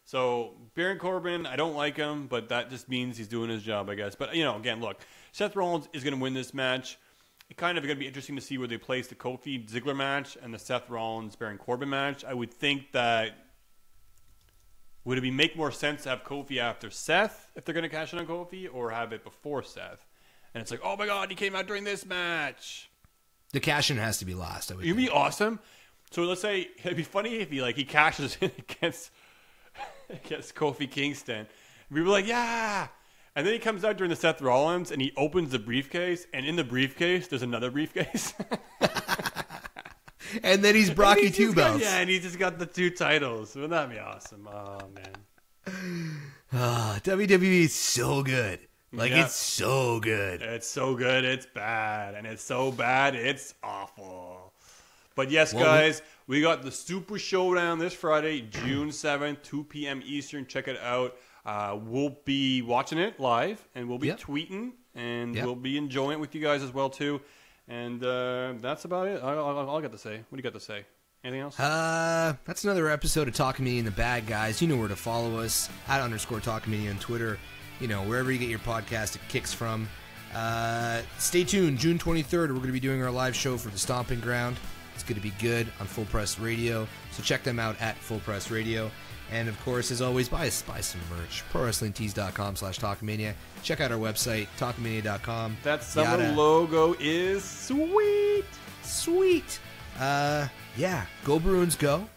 So Baron Corbin, I don't like him, but that just means he's doing his job, I guess. But, again, look, Seth Rollins is going to win this match. It's kind of going to be interesting to see where they place the Kofi Ziggler match and the Seth Rollins Baron Corbin match. I would think that would it make more sense to have Kofi after Seth if they're going to cash in on Kofi, or have it before Seth? And it's like, oh my God, he came out during this match. The cash in has to be last. It'd be awesome. So let's say it'd be funny if he cashes in against Kofi Kingston. We were like, yeah. And then he comes out during the Seth Rollins and he opens the briefcase, and in the briefcase there's another briefcase. And then he's Brocky two belts. And he just got the 2 titles. Wouldn't that be awesome? Oh man. WWE is so good. It's so good. It's so good, it's bad. And it's so bad, it's awful. But yes, guys, we got the Super Showdown this Friday, June 7th, 2 p.m. Eastern. Check it out. We'll be watching it live, and we'll be tweeting, and we'll be enjoying it with you guys as well, too. And that's about it. All I got to say. What do you got to say? Anything else? That's another episode of Talkamania and the Bad Guys. You know where to follow us, @_Talkamania on Twitter. You know, wherever you get your podcast, it kicks from. Stay tuned. June 23rd, we're going to be doing our live show for the Stomping Ground. It's going to be good on Full Press Radio. So check them out at Full Press Radio. And, of course, as always, buy some merch. ProWrestlingTees.com/Talkamania. Check out our website, Talkamania.com. That summer logo is sweet. Sweet. Yeah. Go Bruins, go.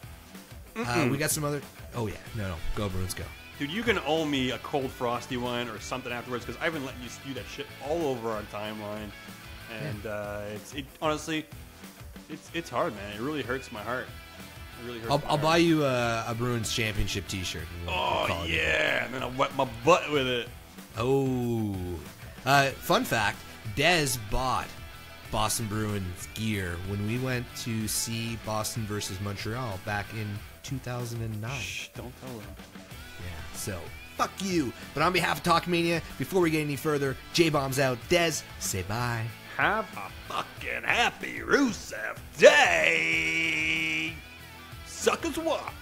We got some other... Oh, yeah. No. Go Bruins, go. Dude, you can owe me a cold frosty one or something afterwards because I've been letting you spew that shit all over our timeline. And honestly, it's hard, man. It really hurts my heart. I'll buy you a Bruins championship T-shirt. Oh yeah, and then I'll wet my butt with it. Oh, fun fact: Dez bought Boston Bruins gear when we went to see Boston versus Montreal back in 2009. Shh, don't tell him. Yeah, so fuck you. But on behalf of Talkamania, before we get any further, J-Bomb's out. Dez, say bye. Have a fucking happy Rusev Day. Suckers walk.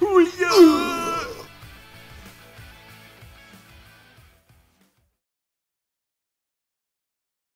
Hoo-yah!